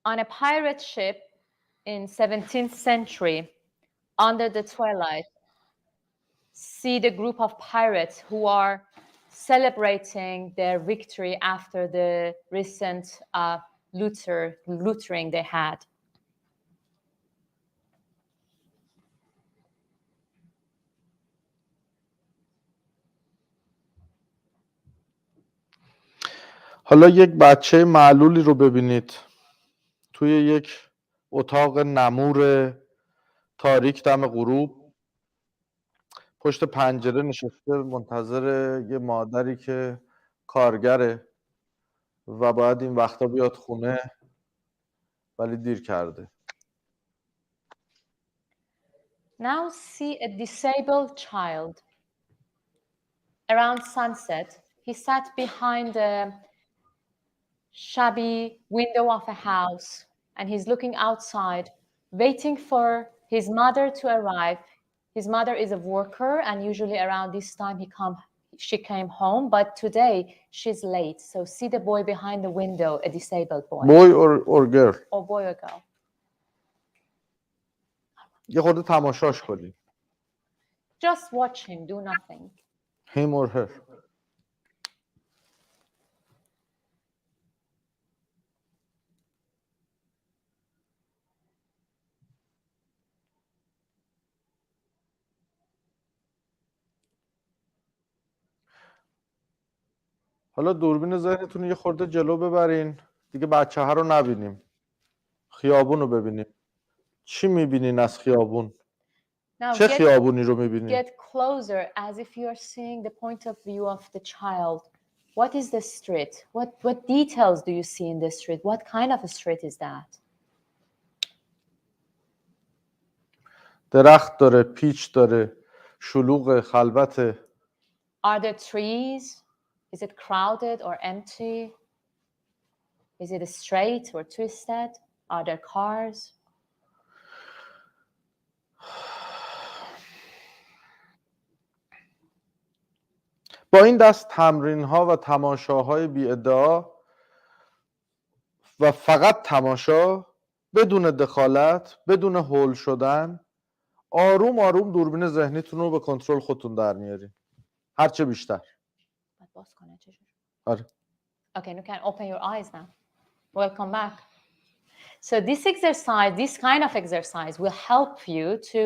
On a pirate ship in 17th century, under the twilight, see the group of pirates who are celebrating their victory after the recent lootering they had. حالا یک بچه معلولی رو ببینید توی یک اتاق نمور تاریک دم غروب پشت پنجره نشسته منتظر یه مادری که کارگره و باید این وقتا بیاد خونه ولی دیر کرده. Now see a disabled child. Around sunset, he sat behind a shabby window of a house and he's looking outside, waiting for his mother to arrive. His mother is a worker and usually around this time she came home, but today she's late. So see the boy behind the window, a disabled boy. Boy or girl? Or boy or girl. یه خورده تماشاش کنید. Just watch him, do nothing. Him or her. حالا دوربین ذهنتون یه خورده جلو ببرین دیگه بچه ها رو نبینیم. خیابون رو ببینیم. چی میبینین از خیابون؟ چه خیابونی رو میبینین؟ Get closer as if you are seeing the point of view of the child. What is the street? What details do you see in the street? What kind of a street is that? درخت داره، پیچ داره، شلوغ، خلوته. Are there trees? Is it crowded or empty? Is it straight or twisted? Are there cars? با این دست تمرین‌ها و تماشاهای بی‌ادعا و فقط تماشا بدون دخالت، بدون هول شدن، آروم آروم دوربین ذهنیتون رو به کنترل خودتون در میارین. هرچه بیشتر. آره. Okay, you can open your eyes now. Welcome back. So this exercise, this kind of exercise will help you to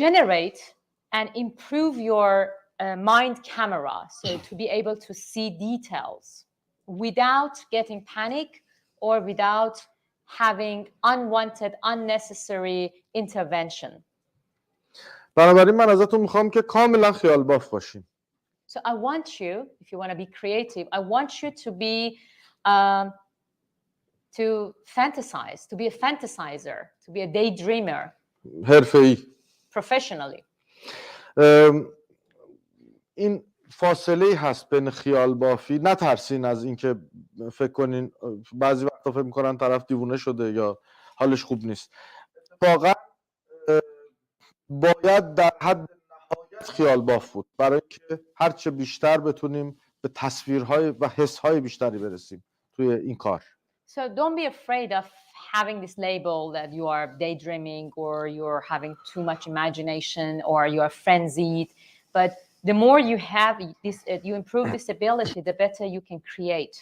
generate and improve your mind camera, so to be able to see details without getting panic or without having unwanted, unnecessary intervention. بنابراین من ازتون میخوام که کاملا خیال باف باشین. So I want you, if you want to be creative, I want you to be to fantasize, to be a fantasizer, to be a daydreamer. حرفه‌ای. Professionally. این فاصله هست بین خیال بافی. نترسین از اینکه فکر کنین بعضی وقتا فکر میکنن طرف دیوونه شده یا حالش خوب نیست. واقعا باید در حد نهایت خیال باف بود برای اینکه هرچه بیشتر بتونیم به تصویرهای و حسهای بیشتری برسیم توی این کار. So don't be afraid of having this label that you are daydreaming or you're having too much imagination or you are frenzied. But the more you have this, you improve this ability, the better you can create.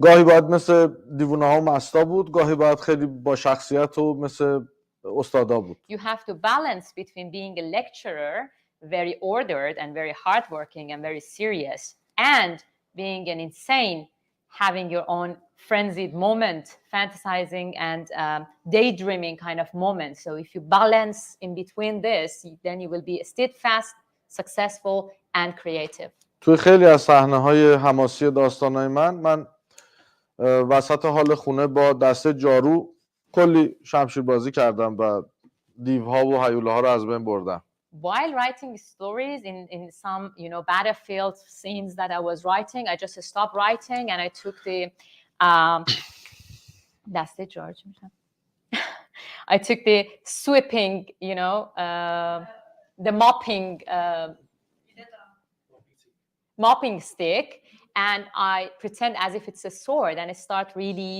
گاهی باید مثل دیوونه ها و مستا بود، گاهی باید خیلی با شخصیت و مثل استادا بود. You have to balance between being a lecturer, very ordered and very hardworking and very serious, and being an insane, having your own frenzied moment, fantasizing and daydreaming kind of moment. So if you balance in between this, then you will be steadfast, successful and creative. توی خیلی از صحنه‌های حماسی داستان‌های من وسط حال خونه با دسته جارو کلی شمشیر بازی کردم و دیوها و هیولاها رو از بین بردم. While writing stories in some battlefield scenes that I was writing, I just stopped writing and I took the دسته جارو I took the sweeping, the mopping stick, and I pretend as if it's a sword and I start really,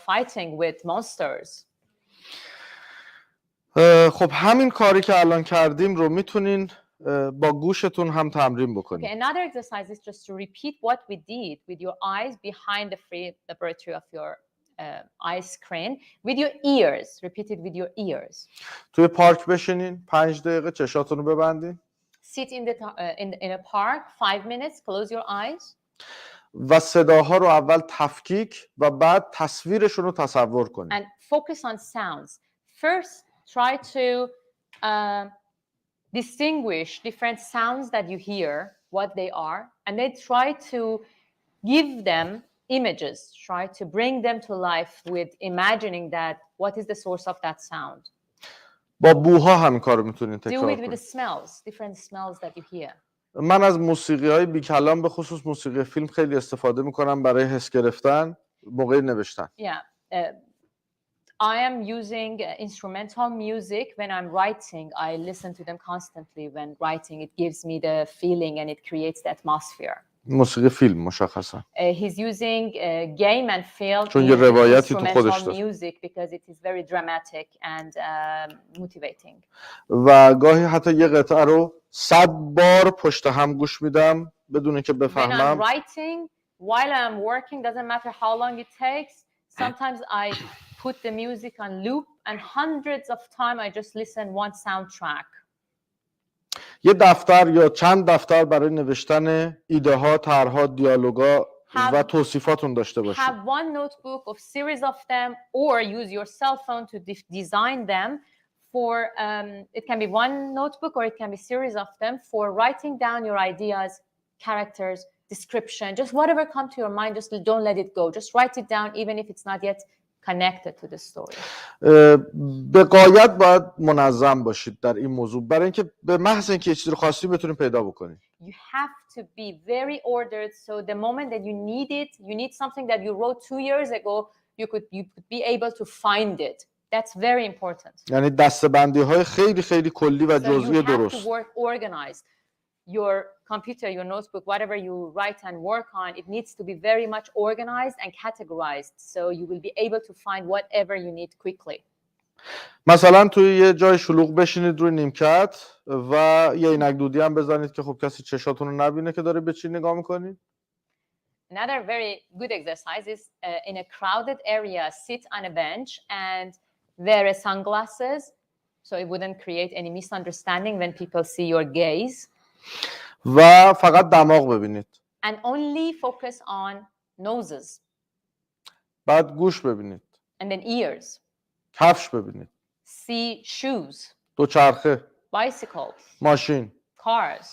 fighting with monsters. خب همین کاری که الان کردیم رو میتونین با گوشتون هم تمرین بکنید. Okay, another exercise is just to repeat what we did with your eyes behind the free laboratory of your eye screen with your ears. Repeat it with your ears. توی پارک بشینین 5 دقیقه چشاتون رو ببندین. Sit in a park 5 minutes, close your eyes. و صداها رو اول تفکیک و بعد تصویرشون رو تصور کنید. And focus on sounds. First, try to distinguish different sounds that you hear, what they are, and then try to give them images. Try to bring them to life with imagining that what is the source of that sound. با بوها همین کارو میتونید Do تکرار it with the کنید. smells, different smells that you hear. من از موسیقی‌های بی کلام به خصوص موسیقی فیلم خیلی استفاده میکنم برای حس گرفتن موقع نوشتن. Yeah. I am using instrumental music when I'm writing. I listen to them constantly when writing. It gives me the feeling and it creates the atmosphere. موسیقی فیلم مشخصا. He's using game and film چون یه روایتی تو خودش instrumental داره. music because it is very dramatic and motivating. و گاهی حتی یه قطعه رو 100 بار پشت هم گوش میدم بدون که When I'm بفهمم. writing, while I'm working, doesn't matter how long it takes. Sometimes I put the music on loop and hundreds of times I just listen one soundtrack. یه دفتر یا چند دفتر برای نوشتن ایده ها، طرح‌ها، دیالوگا و توصیفاتون داشته باشید. Have one notebook of series of them or use your cell phone to design them for it can be one notebook or it can be series of them for writing down your ideas, characters, description, just whatever come to your mind, just don't let it go. Just write it down even if it's not yet connected to the story. به غایت باید منظم باشید در این موضوع برای اینکه به محض اینکه یه چیزی رو خواستید بتونید پیدا بکنید. You have to be very ordered so the moment that you need it, you need something that you wrote 2 years ago, you could be able to find it. That's very important. یعنی دسته‌بندی‌های خیلی خیلی کلی و So جزئی you have درست. to work organized. Your computer, your notebook, whatever you write and work on, it needs to be very much organized and categorized so you will be able to find whatever you need quickly. مثلا توی یه جای شلوغ بشینید روی نیمکت و یه عینک دودی هم بزنید که خب کسی چشاتون رو نبینه که داره به چی نگاه میکنید. Another very good exercise is in a crowded area, sit on a bench and wear sunglasses so it wouldn't create any misunderstanding when people see your gaze. و فقط دماغ ببینید. And only focus on noses. بعد گوش ببینید. And then ears. کفش ببینید. See shoes. دوچرخه. Bicycles. ماشین. Cars.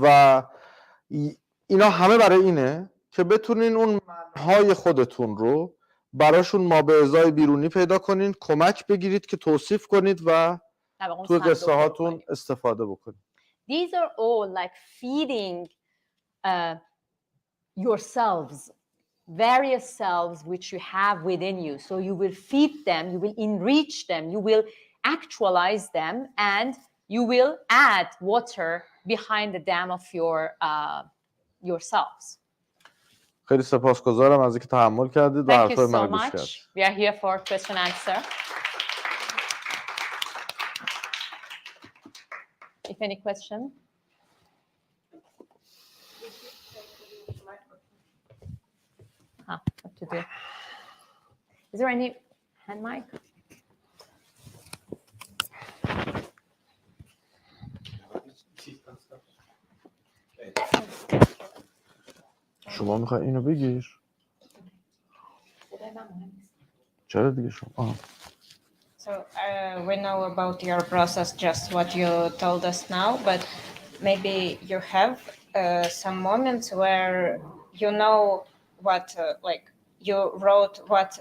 و اینا همه برای اینه که بتونین اون منهای خودتون رو براشون مابعضای بیرونی پیدا کنین، کمک بگیرید که توصیف کنید و توی قصه هاتون استفاده بکنید. These are all like feeding yourselves various selves which you have within you. So you will feed them, you will enrich them, you will actualize them, and you will add water behind the dam of yourselves. خیلی سپاسگزارم از اینکه تحمل کردید و Thank you حرفای so منو گوش much. کردید. We are here for question and answer. If any question? What to do? Is there any hand mic? شما میخوای اینو بگیر؟ چرا دیگه شما؟ So we know about your process, just what you told us now, but maybe you have some moments where you know what, like you wrote what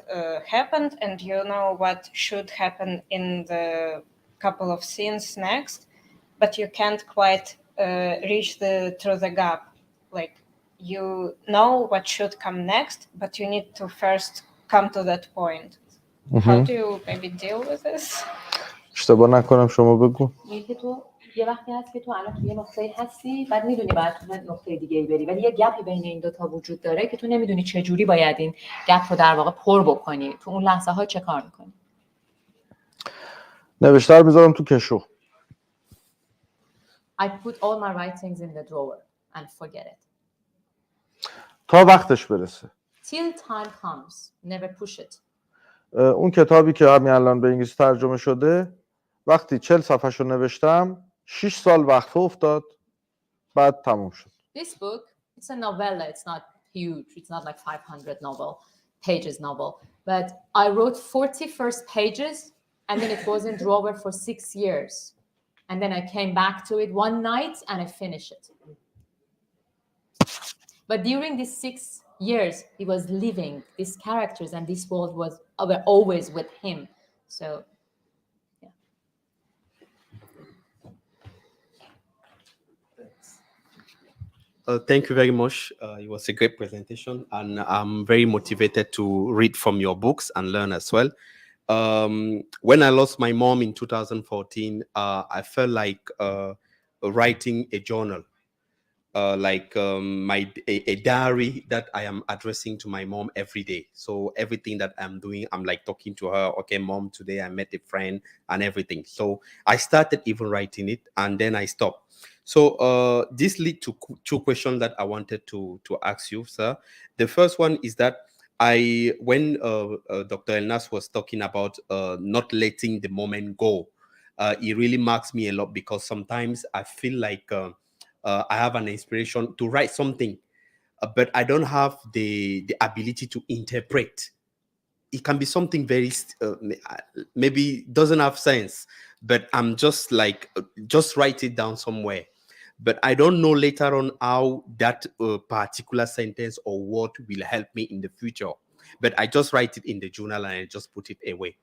happened and you know what should happen in the couple of scenes next, but you can't quite reach through the gap. Like you know what should come next, but you need to first come to that point. How do you maybe deal with this? اشتباه نکنم شما بگو. اینکه تو یه وقتی هست که تو الان توی یه نقطه‌ای هستی، بعد میدونی باید تو نقطه دیگه‌ای بری، ولی یه گپی بین این دو تا وجود داره که تو نمیدونی چه جوری باید این گپ رو در واقع پر بکنی. تو اون لحظه‌ها چه کار می‌کنی؟ نوشته رو میذارم تو کشو. I put all my writings in the drawer and forget it. تا وقتش برسه. Till time comes, never push it. اون کتابی که همین الان به انگلیسی ترجمه شده، وقتی 40 صفحه‌ش رو نوشتم 6 سال وقت افتاد، بعد تموم شد. This book, it's a novella, it's not huge, it's not like 500 pages novel, but I wrote 40 first pages and then it was in drawer for 6 years. And then I came back to it one night and I finished it. But during these 6 years, he was living these characters and this world were always with him. So, yeah. Thank you very much. It was a great presentation, and I'm very motivated to read from your books and learn as well. When I lost my mom in 2014, I felt like writing a journal. A diary that I am addressing to my mom every day. So everything that I'm doing, I'm like talking to her. Okay, mom, today I met a friend and everything. So I started even writing it and then I stopped. So this lead to two questions that I wanted to ask you, sir. The first one is that when Dr. Elnaz was talking about not letting the moment go, it really marks me a lot because sometimes I feel like I have an inspiration to write something, but I don't have the ability to interpret. It can be something very maybe doesn't have sense, but I'm just like just write it down somewhere. But I don't know later on how that particular sentence or word will help me in the future. But I just write it in the journal and I just put it away.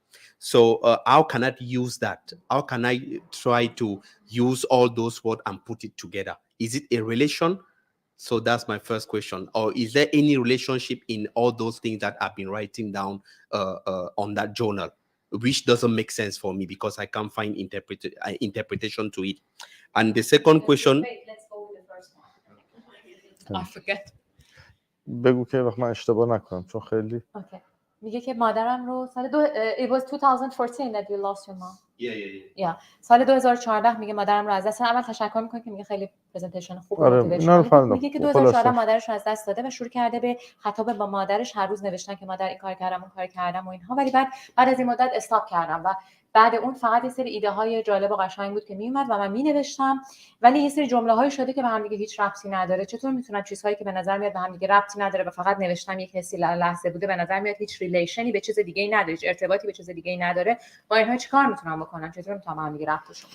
So how can I use that? How can I try to use all those words and put it together? Is it a relation? So that's my first question. Or is there any relationship in all those things that I've been writing down on that journal, which doesn't make sense for me because I can't find interpretation to it? And the second question... Wait, let's go with the first one. I forget. بگو که وقت من اشتباه نکنم چون خیلی Okay. میگه که مادرم رو it was 2014 that you lost your mom. Yeah. سال 2014 میگه مادرم رو از دست اول تشکر میکنه که میگه خیلی پرزنتیشن خوب بود. میگه که 2014 مادرش رو از دست داده و شروع کرده به خطاب با مادرش هر روز نوشتن که مادر این کار کردم اون کار کردم و اینها، ولی بعد از این مدت استاپ کردم و بعد اون فقط یه سری ایده های جالب و قشنگ بود که میومد و من مینوشتم، ولی یه سری جمله های شده که به هم دیگه هیچ ربطی نداره. چطور میتونم چیزهایی که به نظر میاد به هم دیگه ربطی نداره و فقط نوشتم یک حسی لحظه بوده، به نظر میاد هیچ ریلیشنی به چیز دیگه‌ای نداره، هیچ ارتباطی به چیز دیگه‌ای نداره، با اینها چیکار میتونم بکنم؟ چطور میتونم به هم دیگه ربطشون؟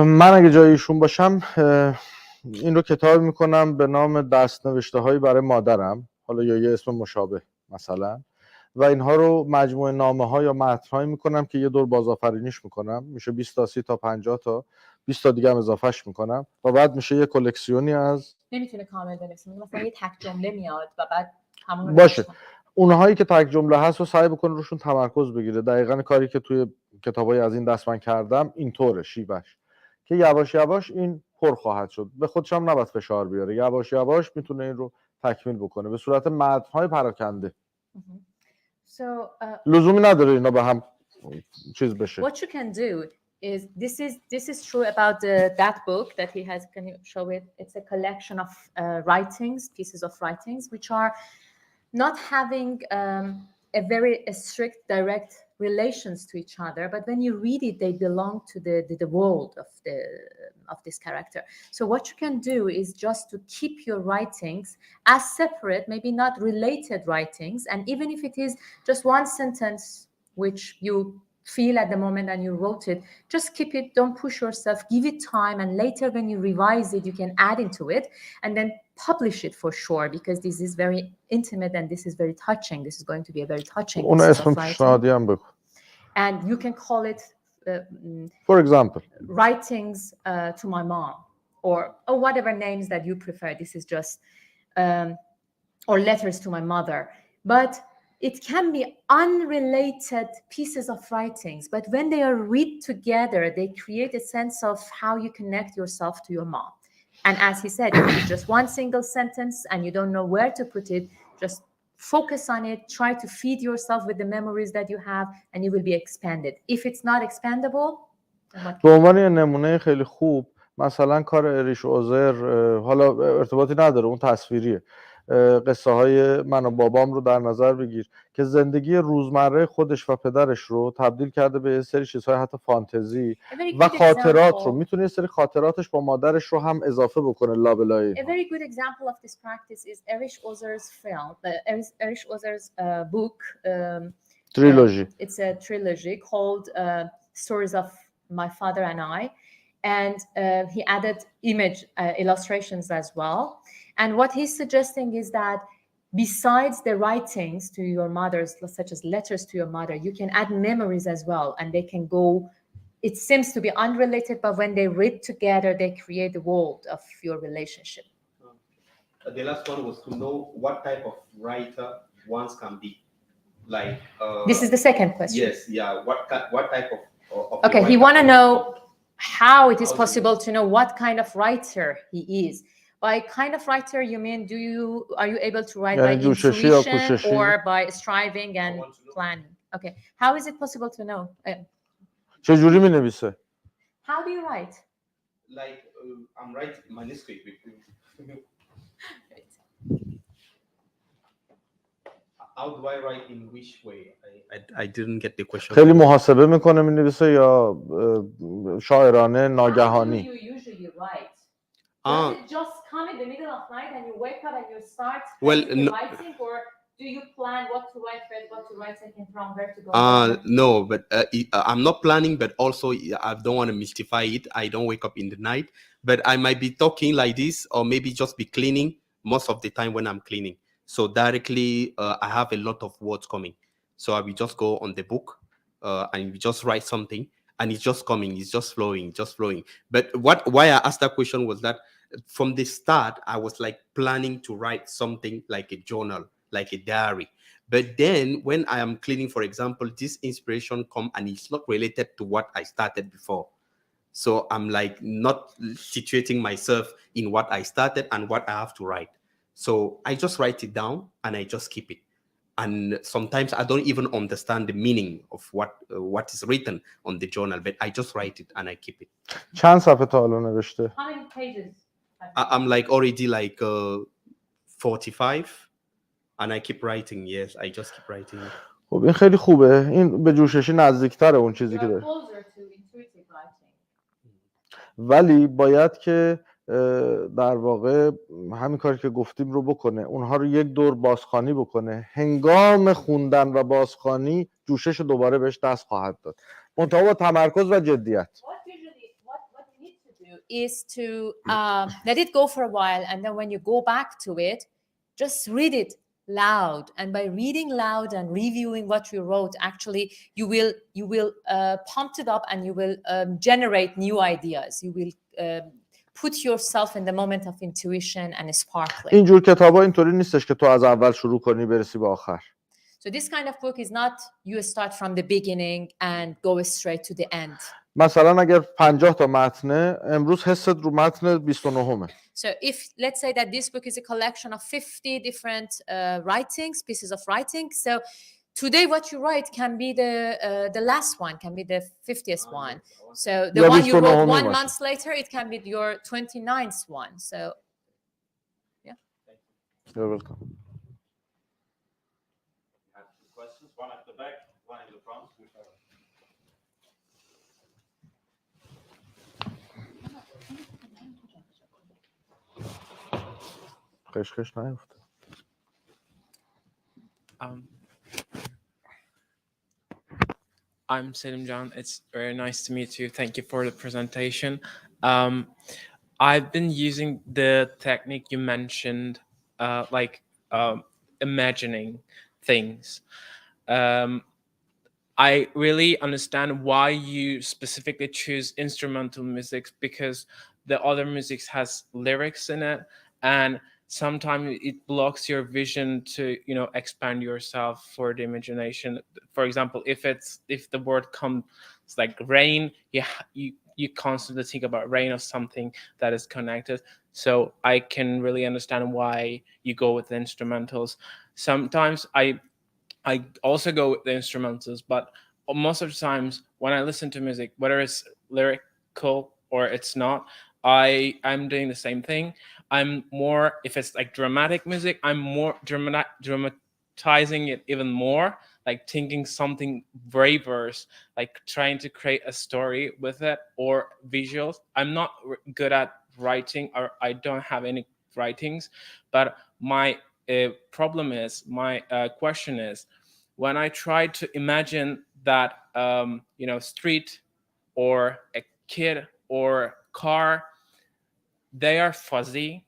من اگه جای ایشون باشم این رو کتاب میکنم به نام دست‌نوشته‌هایی برای مادرم، حالا یا یه اسم مشابه مثلا، و اینها رو مجموعه نامه‌ها یا متن‌هایی میکنم که یه دور بازآفرینیش میکنم، میشه 20 تا 30 تا 50 تا 20 تا دیگه هم اضافهش میکنم و بعد میشه یه کلکسیونی از نمیتونه کامل بنویسه، مثلا یه تک جمله میاد و بعد همون باشه. اونهایی که تک جمله هست رو سعی بکن روشون تمرکز بگیره. دقیقاً کاری که توی کتابای از این دست من کردم اینطوره شیوهش، که یواش یواش این پر خواهد شد. به خودش هم نباید فشار بیاره، یواش یواش میتونه این رو تکمیل بکنه به صورت متن‌های پراکنده. So لزومی نداره اینا به هم چیز بشه. what you can do is this is true about that book that he has. Can you show it? It's a collection of writings, pieces of writings, which are not having a very strict, direct relations to each other, but when you read it, they belong to the world of this character. So what you can do is just to keep your writings as separate, maybe not related writings, and even if it is just one sentence which you feel at the moment and you wrote it, just keep it, don't push yourself, give it time, and later when you revise it, you can add into it and then publish it for sure, because this is very intimate and this is very touching. This is going to be a very touching اون piece اسم of پیشنهادی writing. هم بگو. And you can call it For example, writings to my mom, or whatever names that you prefer. This is just or letters to my mother, but it can be unrelated pieces of writings, but when they are read together, they create a sense of how you connect yourself to your mom. And as he said, if it's just one single sentence and you don't know where to put it, just focus on it, try to feed yourself with the memories that you have, and you will be expanded. If it's not expandable, then what به عنوان یه نمونه خیلی خوب مثلا کار اریش اوزر، حالا ارتباطی نداره اون تصویریه، قصه های من و بابام رو در نظر بگیر که زندگی روزمره خودش و پدرش رو تبدیل کرده به یه سری چیزهای حتی فانتزی و خاطرات رو. میتونه یه سری خاطراتش با مادرش رو هم اضافه بکنه لابلای. A very good example of this practice is Erich Ozer's film, Erich Ozer's book. Trilogy. It's a trilogy called Stories of My Father and I, and he added image illustrations as well. And what he's suggesting is that besides the writings to your mothers, such as letters to your mother, you can add memories as well, and they can go. It seems to be unrelated, but when they read together, they create the world of your relationship. The last one was to know what type of writer one can be. Like this is the second question. Yes, yeah. What type of okay, he want to know how it is possible to know what kind of writer he is. By kind of writer, you mean are you able to write by intuition or by striving and planning? Okay, how is it possible to know? چجوری می‌نویسه؟ How do you write? Like I'm writing manuscript. How do I write in which way? I didn't get the question. خیلی محاسبه میکنه مینویسه یا شاعرانه ناگهانی؟ How do you usually write? Does it just come in the middle of night and you wake up and you start writing, or do you plan what to write first, what to write second, from where to go? No, but I'm not planning, but also I don't want to mystify it. I don't wake up in the night, but I might be talking like this, or maybe just be cleaning most of the time when I'm cleaning. So directly, I have a lot of words coming. So I will just go on the book and we just write something, and it's just coming, it's just flowing. But why I asked that question was that from the start, I was like planning to write something like a journal, like a diary. But then when I am cleaning, for example, this inspiration come and it's not related to what I started before. So I'm like not situating myself in what I started and what I have to write. So I just write it down and I just keep it. And sometimes I don't even understand the meaning of what is written on the journal, but I just write it and I keep it. چند صفحه تا حالا نوشته؟ How many pages? I'm like already like 45 and I keep writing. Yes, I just keep writing. خب این خیلی خوبه. این به جوششی نزدیکتره اون چیزی که داره. ولی باید که در واقع همین کاری که گفتیم رو بکنه، اونها رو یک دور بازخوانی بکنه. هنگام خوندن و بازخوانی جوشش رو دوباره بهش دست خواهد داد، منتها با تمرکز و جدیت. What you need to do is to let it go for a while, and then when you go back to it, just read it loud. And by reading loud and reviewing what you wrote, actually you will pump it up and you will generate new ideas. You will put yourself in the moment of intuition and sparkling. اینجور کتابا اینطوری نیستش که تو از اول شروع کنی برسی به آخر. So this kind of book is not you start from the beginning and go straight to the end. مثلا اگر 50 تا متنه، امروز حست رو متن 29مه. So if let's say that this book is a collection of 50 different writings, pieces of writing. So today what you write can be the last one, can be the 50th one. So the one you wrote 1 month later, it can be your 29th one. So yeah. You're welcome. Questions, one at the back, one in the front. خشخش نیفته. I'm Selim Can. It's very nice to meet you. Thank you for the presentation. I've been using the technique you mentioned, imagining things. I really understand why you specifically choose instrumental music, because the other music has lyrics in it, and sometimes it blocks your vision to, you know, expand yourself for the imagination. For example, if the word comes like rain, you constantly think about rain or something that is connected. So I can really understand why you go with the instrumentals. Sometimes I also go with the instrumentals, but most of the times when I listen to music, whether it's lyrical or it's not, I'm doing the same thing. I'm more, if it's like dramatic music, I'm more dramatizing it even more, like thinking something very verse, like trying to create a story with it, or visuals. I'm not good at writing, or I don't have any writings, but my question is, when I try to imagine that street or a kid or car, they are fuzzy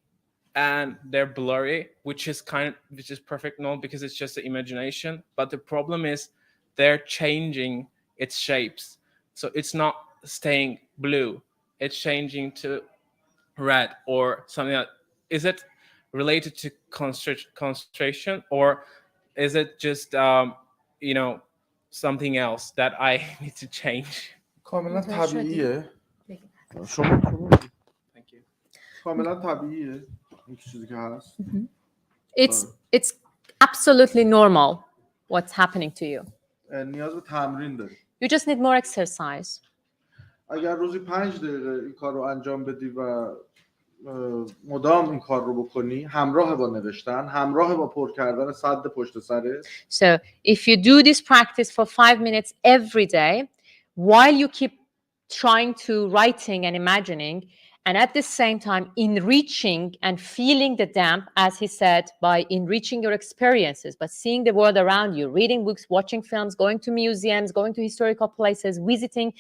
and they're blurry, which is perfect normal because it's just the imagination. But the problem is they're changing its shapes, so it's not staying blue, it's changing to red or something else. Is it related to concentration, or is it just something else that I need to change? کاملا طبیعیه. شما Thank you. کاملا طبیعیه این چیزی که هست. It's absolutely normal what's happening to you. نیاز به تمرین داری. You just need more exercise. اگر روزی 5 دقیقه این کار رو انجام بدی و مدام این کار رو بکنی، همراه با نوشتن، همراه با پر کردن صد پشت سره. So if you do this practice for 5 minutes every day, while you keep trying to writing and imagining, and at the same time enriching and feeling the damp, as he said, by enriching your experiences, but seeing the world around you, reading books, watching films, going to museums, going to historical places, visiting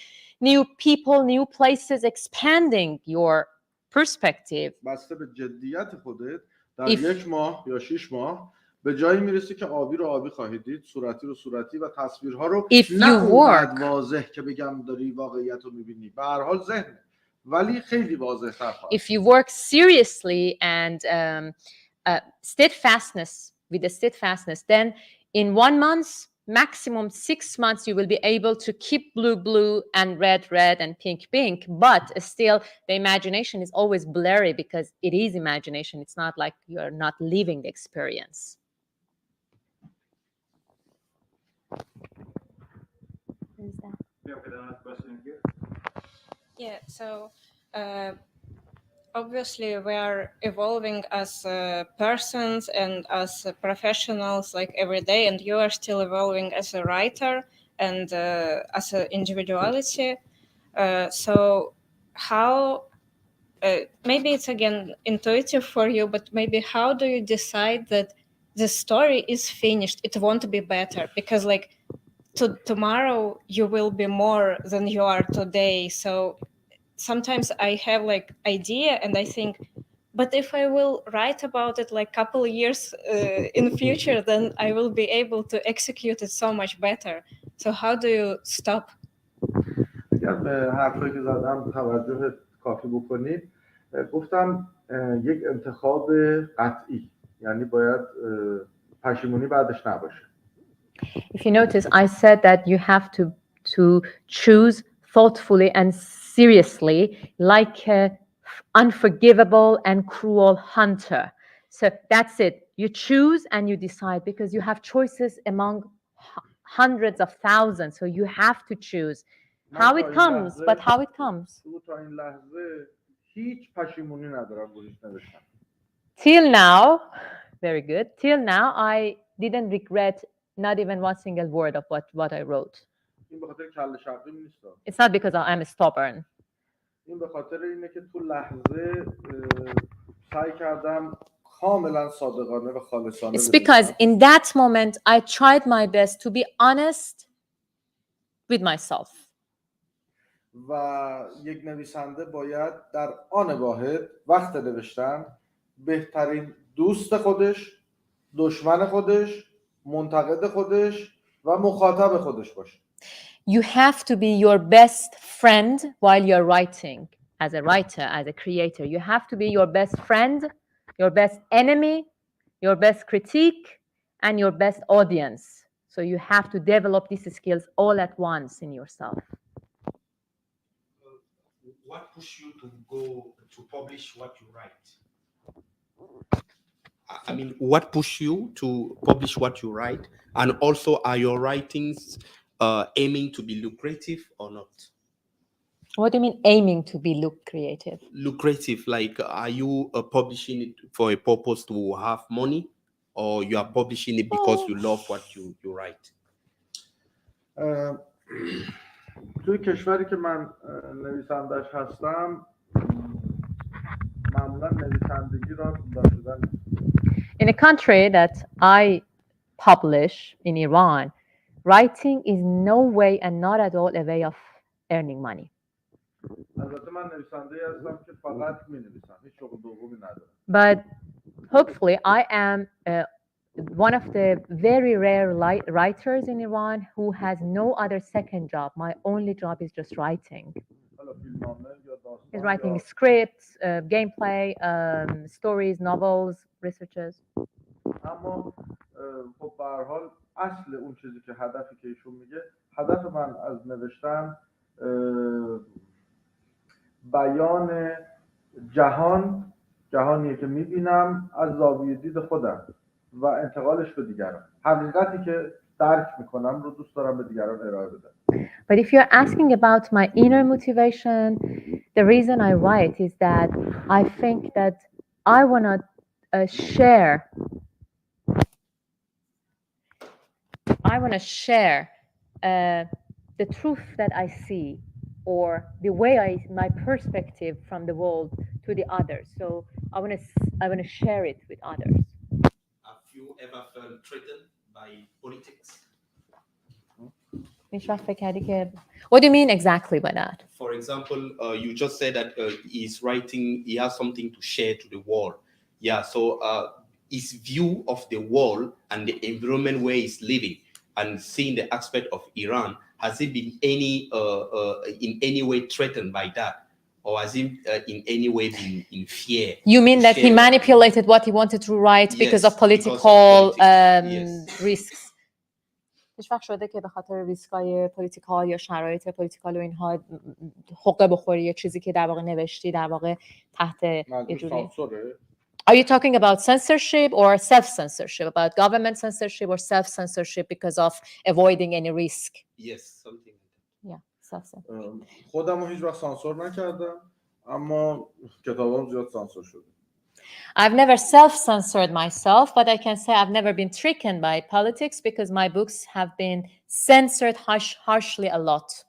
new people, new places, expanding your perspective. بسته به جدیت خودت در 1 ماه یا 6 ماه به جایی میرسی که آبی رو آبی خواهید دید، صورتی رو صورتی، و تصویرها رو نه اونقدر واضح که بگم داری واقعیت رو میبینی، به هر حال ذهن، ولی خیلی واضح تر خواهد. If you work seriously and steadfastness, then in 1 month, maximum 6 months, you will be able to keep blue and red and pink, but still the imagination is always blurry because it is imagination. It's not like you're not living the experience. Yeah, so obviously we are evolving as persons and as professionals like every day, and you are still evolving as a writer and as an individuality. So how, maybe it's again intuitive for you, but maybe how do you decide that the story is finished, it won't be better? Because like tomorrow you will be more than you are today. So sometimes I have like idea and I think, but if I will write about it like couple of years in the future, then I will be able to execute it so much better. So how do you stop? به حرفی که زدم توجه کافی بکنید. گفتم یک انتخاب قطعی، یعنی باید پشیمونی بعدش نباشه. If you notice, I said that you have to choose thoughtfully and seriously, like an unforgivable and cruel hunter. So that's it. You choose and you decide, because you have choices among hundreds of thousands. So you have to choose how it comes, but how it comes. تا این لحظه هیچ پشیمونی ندارم روش نوشتم. Till now, very good. Till now, I didn't regret not even one single word of what I wrote. این به خاطر کله شقیم نیست. It's not because I'm stubborn. این به خاطر اینه که تو لحظه سعی کردم کاملا صادقانه و خالصانه. It's because in that moment I tried my best to be honest with myself. و یک نویسنده باید در آن واحد وقت نوشتن بهترین دوست خودش، دشمن خودش، منتقد خودش و مخاطب خودش باشه. You have to be your best friend while you're writing. As a writer, as a creator, you have to be your best friend, your best enemy, your best critique, and your best audience. So you have to develop these skills all at once in yourself. What pushed you to go to publish what you write? I mean, what pushed you to publish what you write? And also, are your writings aiming to be lucrative or not? What do you mean aiming to be lucrative? Lucrative, like are you publishing it for a purpose to have money, or you are publishing it because you love what you write? توی کشوری که من نویسندش هستم معمولا نویسندگی را پولدار شدن. In a country that I publish, in Iran, writing is no way and not at all a way of earning money. البته من نویسنده‌ای هستم که فقط می‌نویسم، هیچ شغل دومی ندارم. But hopefully I am one of the very rare writers in Iran who has no other second job. My only job is just writing. حالا فیلمنامه یا داستان Is writing scripts, gameplay, stories, novels, researches. اما خب به هر حال اصل اون چیزی که هدفی که ایشون میگه، هدف من از نوشتن بیان جهانیه که میبینم از زاویه دید خودم و انتقالش به دیگران. حقیقتی که درک میکنم رو دوست دارم به دیگران ارائه بدم. But if you're asking about my inner motivation, the reason I write is that I think that I want to share the truth that I see, or the way my perspective from the world to the others. So I want to share it with others. Have you ever felt threatened by politics? What do you mean exactly by that? For example, you just said that he's writing, he has something to share to the world. Yeah, so his view of the world and the environment where he's living and seeing the aspect of Iran, has he been in any way threatened by that? Or has he in any way been in fear? You mean that he manipulated what he wanted to write because of political risks? هیچ وقت شده که به خاطر ریسکای پلیتیکال یا شرایط پلیتیکال و اینها حقه بخوری یا چیزی که در واقع نوشتی در واقع تحت یه جوری. Are you talking about censorship or self-censorship? About government censorship or self-censorship because of avoiding any risk? Yes, something. Yeah, self-censorship. خودمو هیچ وقت سانسور نکردم، اما کتابام زیاد سانسور شده. I've never self-censored myself, but I can say I've never been trickened by politics because my books have been censored harshly a lot.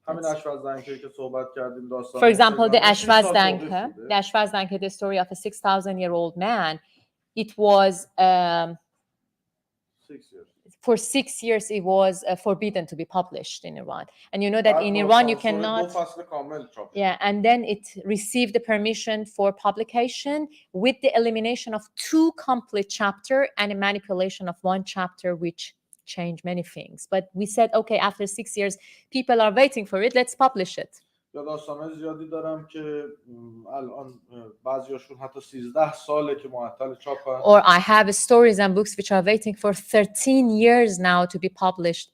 همین اشوازدنکه که صحبت کردیم داستان. For example, the Ashwazdanke, the story of a 6,000-year-old man, it was 6 years. For 6 years it was forbidden to be published in Iran. And you know that in Iran you cannot. Yeah, and then it received the permission for publication with the elimination of 2 complete chapters and a manipulation of 1 chapter, which changed many things. But we said, okay, after 6 years, people are waiting for it, let's publish it. یا داستان‌های زیادی دارم که الان بعضیاشون حتی 13 ساله که معطل چاپن. Or I have stories and books which are waiting for 13 years now to be published,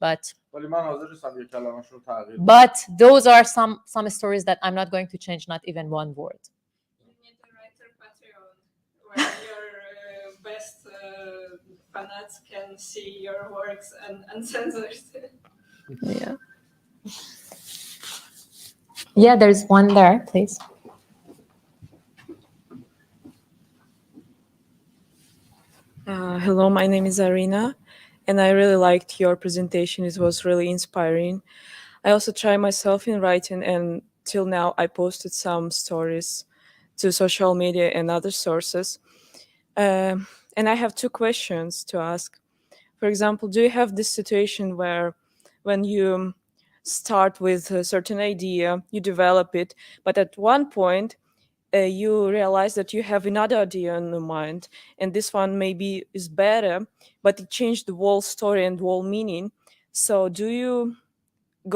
ولی من حاضر نیستم یک کلمه‌شون رو تغییر بدم. but those are some stories that I'm not going to change not even one word. You need a writer Patreon where your best fanats can see your works and uncensored. Yeah. Yeah, there's one there, please. Hello, my name is Arina, and I really liked your presentation. It was really inspiring. I also try myself in writing, and till now I posted some stories to social media and other sources. And I have two questions to ask. For example, do you have this situation where when you start with a certain idea, you develop it, but at one point you realize that you have another idea in your mind, and this one maybe is better, but it changed the whole story and whole meaning. So do you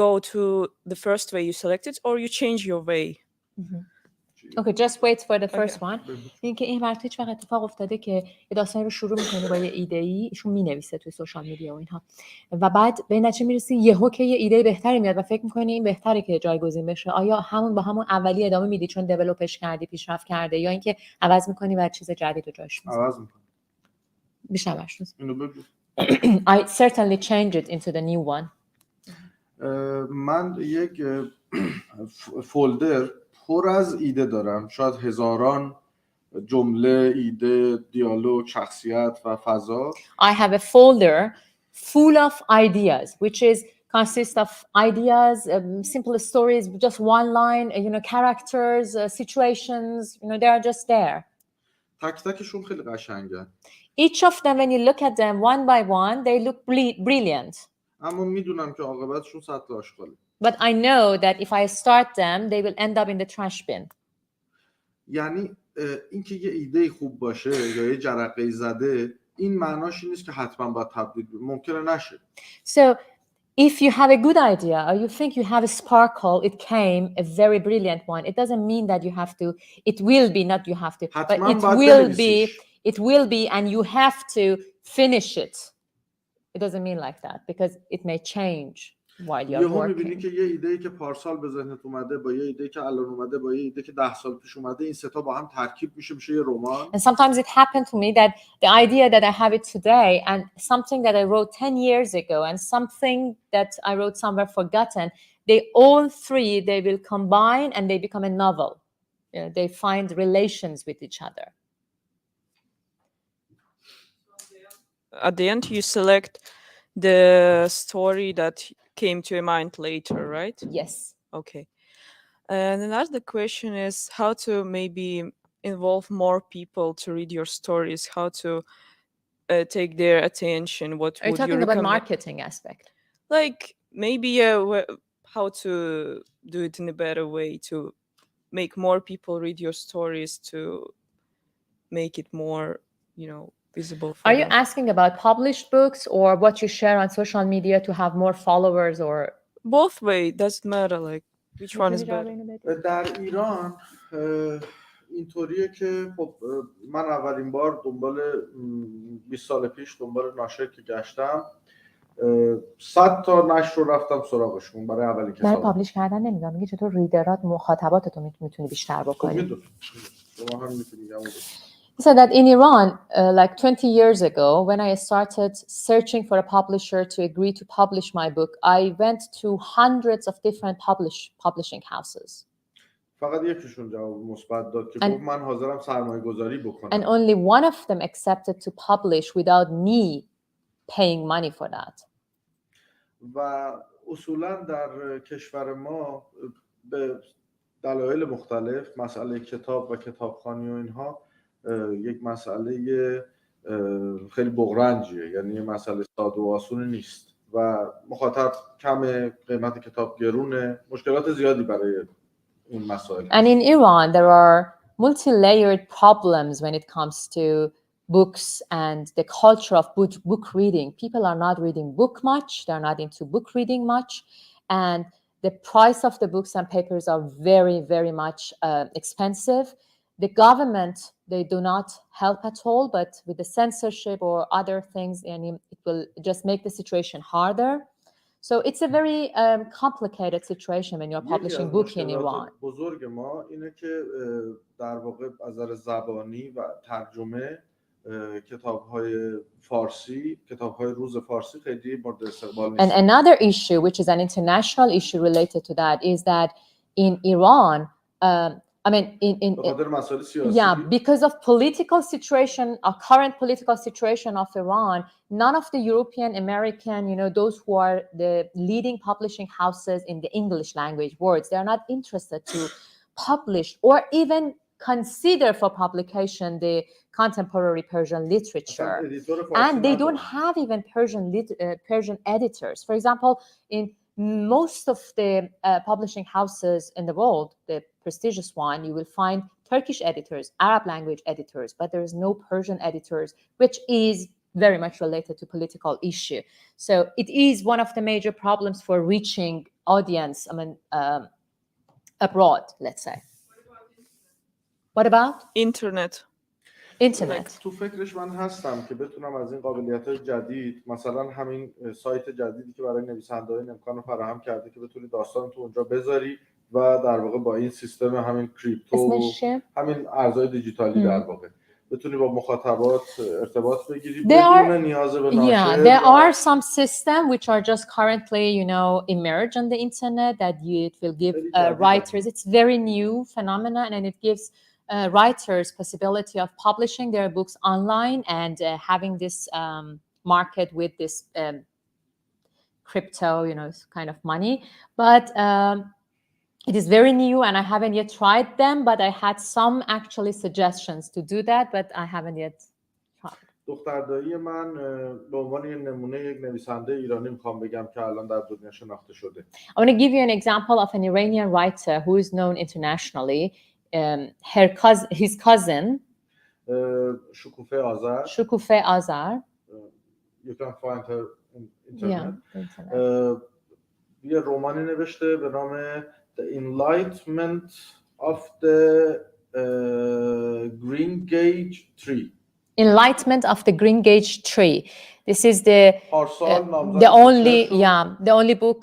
go to the first way you selected, or you change your way? Okay, just wait for the first Okay. one. اینکه این وقت هیچ وقت اتفاق افتاده که یه داستانی رو شروع می‌کنی با یه ایده‌ای، ایشون می‌نویسه توی سوشال میدیا و اینها، و بعد به این نتیجه می‌رسی یهو که یه ایده بهتری میاد و فکر می‌کنی این بهتره که جایگزین بشه. آیا همون با همون اولی ادامه میدی چون دیولپش کردی، پیشرفت کرده، یا اینکه عوض می‌کنی و چیز جدید رو جاش می‌ذاری؟ عوض می‌کنم. بیشتر باشوز. اینو بگو. I certainly change it into the new one. من یک فولدر پر از ایده دارم، شاید هزاران جمله، ایده، دیالوگ، شخصیت و فضا. I have a folder full of ideas, which consists of ideas, simple stories, just one line, characters, situations, they are just there. تک تکشون خیلی قشنگن. Each of them, when you look at them one by one, they look brilliant. اما میدونم که عاقبتشون سطل آشغاله. But I know that if I start them, they will end up in the trash bin. یعنی اینکه یه ایده خوب باشه یا یه جرقه زده، این معناش این نیست که حتما باید تبدیل بشه. ممکنه نشه. So if you have a good idea or you think you have a sparkle, it came a very brilliant one. It doesn't mean that you have to, it will be, not you have to, but it will be and you have to finish it. It doesn't mean like that because it may change while you're یهو می‌بینی working. که یه ایده‌ای که پارسال به ذهنت اومده با یه ایده که الان اومده با یه ایده که 10 سال پیش اومده، این سه تا با هم ترکیب میشه یه رمان. And sometimes it happened to me that the idea that I have it today and something that I wrote 10 years ago and something that I wrote somewhere forgotten, they all three, they will combine and they become a novel. They find relations with each other. At the end, you select the story that came to your mind later, right? Yes. Okay. And another question is how to maybe involve more people to read your stories, how to take their attention. What Are you would talking you about recommend? marketing aspect? Like maybe how to do it in a better way to make more people read your stories, to make it more, visible for Are you them. asking about published books or what you share on social media to have more followers or Both way, doesn't matter, like which one is better. در ایران اینطوریه که خب من اولین بار دنبال 20 سال پیش دنبال ناشر که گشتم 100 تا نشر رو رفتم سراغشون برای اولین برای کتاب. پابلش کردن نمیدونم میگه چطور ریدرات مخاطباتتو میتونی بیشتر بکنی. میدونم شما هم میتونید. So that in Iran, like 20 years ago, when I started searching for a publisher to agree to publish my book, I went to hundreds of different publishing houses. فقط یکیشون جواب مثبت داد که گفت من حاضرم سرمایه‌گذاری بکنم. And only one of them accepted to publish without me paying money for that. و اصولا در کشور ما به دلایل مختلف مسئله کتاب و کتابخوانی و اینها یک مسئله خیلی بغرنجیه، یعنی مسئله ساده و آسون نیست و مخاطب کم، قیمت کتاب گرونه، مشکلات زیادی برای این مسائل. And in Iran there are multi-layered problems when it comes to books and the culture of book reading. People are not reading book much, they're not into book reading much, and the price of the books and papers are very, very much expensive. The government, they do not help at all, but with the censorship or other things, and it will just make the situation harder. So it's a very complicated situation when you're publishing book in Iran. بزرگ ما اینه که در واقع از نظر زبانی و ترجمه کتاب‌های فارسی، کتاب‌های روز فارسی خیلی مورد استقبال نیست. And another issue, which is an international issue related to that, is that in Iran, I mean, because of political situation, a current political situation of Iran, none of the European, American, those who are the leading publishing houses in the English language words, they are not interested to publish or even consider for publication the contemporary Persian literature. And they don't have even Persian editors. For example, in most of the publishing houses in the world, the prestigious one, you will find Turkish editors, Arab language editors, but there is no Persian editors, which is very much related to political issue. So it is one of the major problems for reaching audience, abroad, let's say. What about? Internet. تو فکرش من هستم که بتونم از این قابلیت‌های جدید، مثلا همین سایت جدیدی که برای نویسنده‌ها امکان فراهم کرده که بتونی داستان تو اونجا بذاری و در واقع با این سیستم همین کریپتو، همین ارزهای دیجیتالی در واقع بتونی با مخاطبات ارتباط بگیری بدون نیاز به ناشر. Yeah, there are some systems which are just currently, emerged on the internet that it will give writers. It's very new phenomenon, and it gives writers possibility of publishing their books online and having this market with this crypto, kind of money. But it is very new, and I haven't yet tried them, but I had some actually suggestions to do that, but I haven't yet tried. دختردایی من به عنوان یه نمونه یک نویسنده ایرانی میخوام بگم که الان در دنیا شناخته شده. I want to give you an example of an Iranian writer who is known internationally. His cousin, Shukufe Azar. You can find her on internet. یه رومانی نوشته به نام The Enlightenment of the Green Gage Tree. Enlightenment of the Green Gage Tree. This is the only book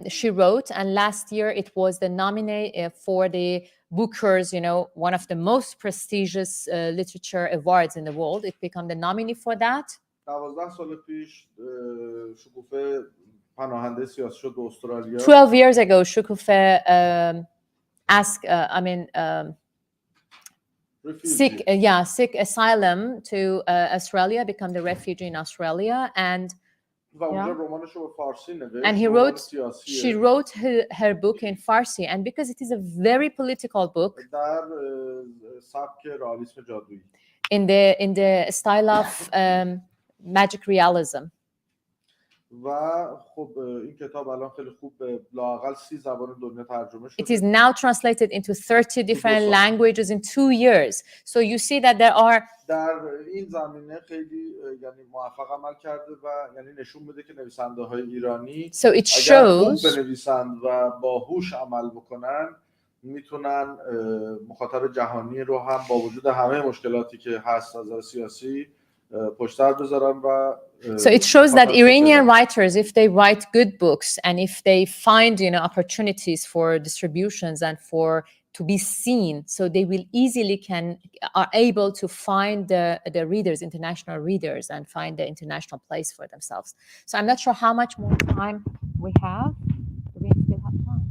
she wrote, and last year it was the nominee for the Booker's, one of the most prestigious literature awards in the world. It became the nominee for that. 12 سال پیش شکوفه پناهنده سیاسی شد به استرالیا. 12 years ago, Shukufe seek asylum to Australia, become the refugee in Australia, and she wrote her book in Farsi, and because it is a very political book in the style of magic realism. It is now translated into 30 different languages in 2 years. So you see that there are so it shows میتونن مخاطب جهانی رو هم با وجود همه مشکلاتی که هست از نظر سیاسی پشت سر بذارن و So it shows that Iranian writers, if they write good books and if they find, opportunities for distributions and to be seen, so they will easily are able to find the readers, international readers, and find the international place for themselves. So I'm not sure how much more time we have. Do we still have time?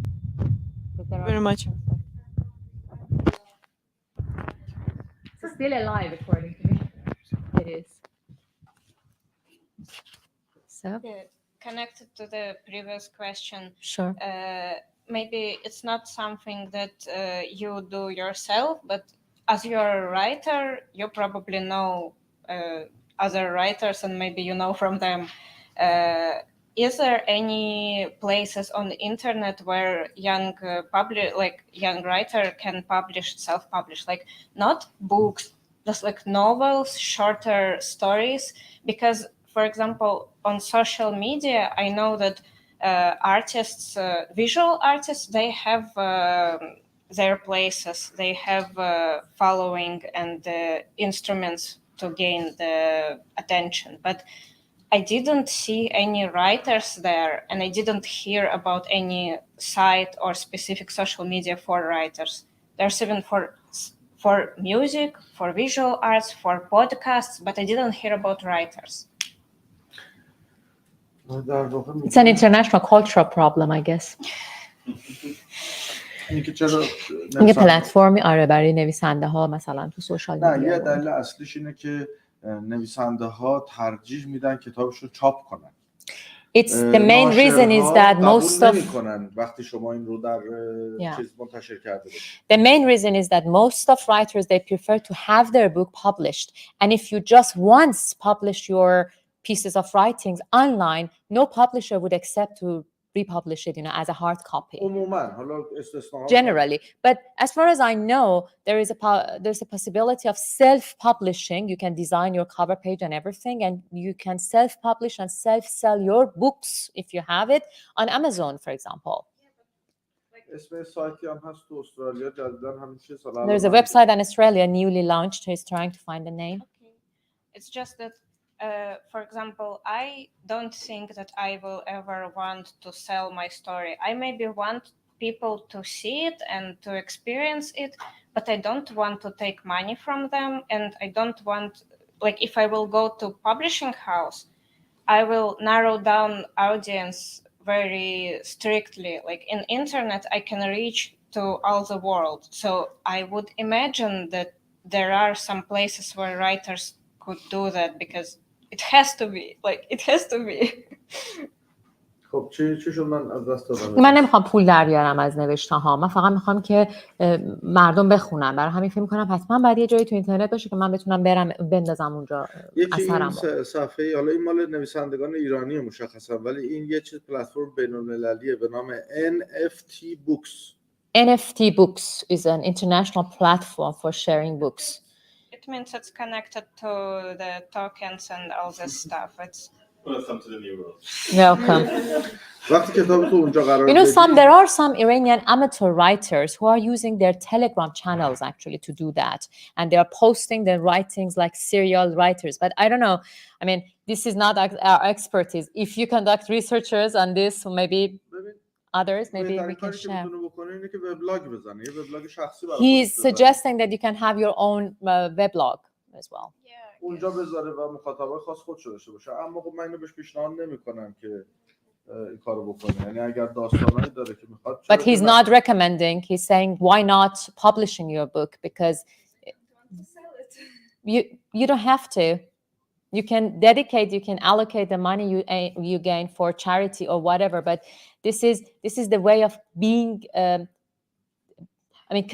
Very much. It's still alive, according to me. It is. So connected to the previous question, sure. Maybe it's not something that you do yourself, but as you're a writer, you probably know other writers, and maybe you know from them. Is there any places on the internet where young writer can self-publish, like not books, just like novels, shorter stories? Because, for example, on social media, I know that artists, visual artists, they have their places, they have following and instruments to gain the attention. But I didn't see any writers there, and I didn't hear about any site or specific social media for writers. There's even for music, for visual arts, for podcasts, but I didn't hear about writers. It's an international cultural problem, I guess. اینکه چرا یه پلتفرمی آره برای نویسنده ها مثلا تو سوشال نه، میدیا. یه دلیل اصلیش اینه که نویسنده ها ترجیح میدن کتابشون چاپ کنن. It's the main reason is that most of وقتی شما این رو در چیز منتشر کرده باشید. The main reason is that most of writers they prefer to have their book published, and if you just once publish your pieces of writings online, no publisher would accept to republish it, as a hard copy. عموما حالا استثناء Generally, but as far as I know, there's a possibility of self-publishing. You can design your cover page and everything, and you can self-publish and self-sell your books if you have it on Amazon, for example. اسم سایتی هم هست تو استرالیا جدیداً همین چیز حالا There's a website in Australia newly launched. He's trying to find the name. Okay. It's just that, for example, I don't think that I will ever want to sell my story. I maybe want people to see it and to experience it, but I don't want to take money from them. And I don't want, like, if I will go to publishing house, I will narrow down audience very strictly. Like in internet, I can reach to all the world. So I would imagine that there are some places where writers could do that, because it has to be, like, it has to be. خب چی شد من از دست دادم؟ من نمیخوام پول در بیارم از نوشته ها، من فقط میخوام که مردم بخونن. برای همین فکر میکنم حتما باید یه جایی تو اینترنت باشه که من بتونم برم بندازم اونجا اثرمو. این صفحه حالا این مال نویسندگان ایرانی مشخصا، ولی این یه چیز پلتفرم بین‌المللیه به نام NFT Books. NFT Books is an international platform for sharing books. It means it's connected to the tokens and all this stuff. It's Welcome to the new world. Welcome. وقتی کتاب تو اونجا قرار There are some Iranian amateur writers who are using their Telegram channels actually to do that, and they are posting their writings like serial writers. But I don't know. I mean, this is not our expertise. If you conduct researchers on this, maybe others, maybe we can share. He's suggesting that you can have your own weblog as well. اونجا بذاره و مخاطبای خاص خودشو داشته باشه. اما خب من اینو بهش پیشنهاد نمی‌کنم که این کارو بکنه. یعنی اگر داستانایی داره که میخواد. But he's not recommending. He's saying why not publishing your book, because you don't have to. You can dedicate, you can allocate the money you gain for charity or whatever. But this is the way of being.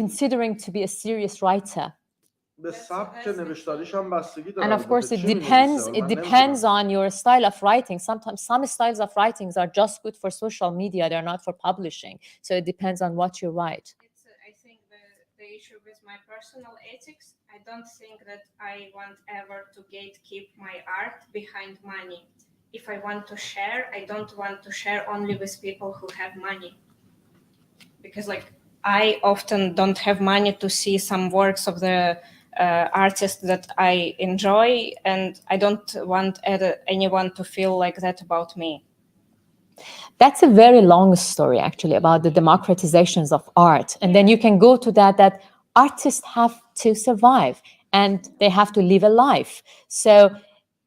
Considering to be a serious writer. And of course, it depends on your style of writing. Sometimes some styles of writings are just good for social media. They're not for publishing. So it depends on what you write. I think the issue with my personal ethics, I don't think that I want ever to gatekeep my art behind money. If I want to share, I don't want to share only with people who have money. Because I often don't have money to see some works of the artist that I enjoy, and I don't want anyone to feel like that about me. That's a very long story, actually, about the democratizations of art. And then you can go to that artists have to survive and they have to live a life. So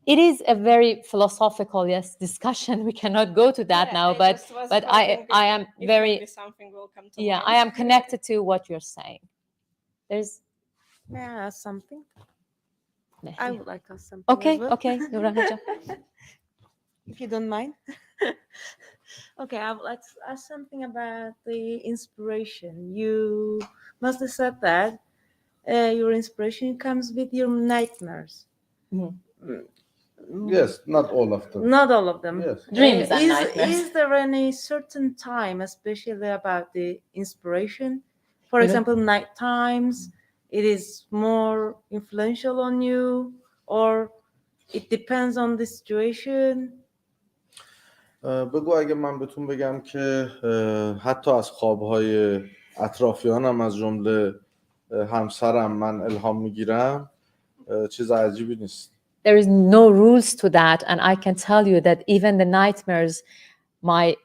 it is a very philosophical, discussion. We cannot go to that now, but I am very, I am connected to what you're saying. May I ask something? I would like to ask something. Okay, as well. okay. If you don't mind. Okay, I would like to ask something about the inspiration. You must have said that your inspiration comes with your nightmares. Mm-hmm. Yes, not all of them. Not all of them. Yes. Dreams and nightmares. Is there any certain time, especially about the inspiration? For example, night times, it is more influential on you, or it depends on the situation? بگو اگه من بهتون بگم که حتی از خوابهای اطرافیانم از جمله همسرم من الهام میگیرم چیز عجیبی نیست. There is no rules to that, and I can tell you that even the nightmares my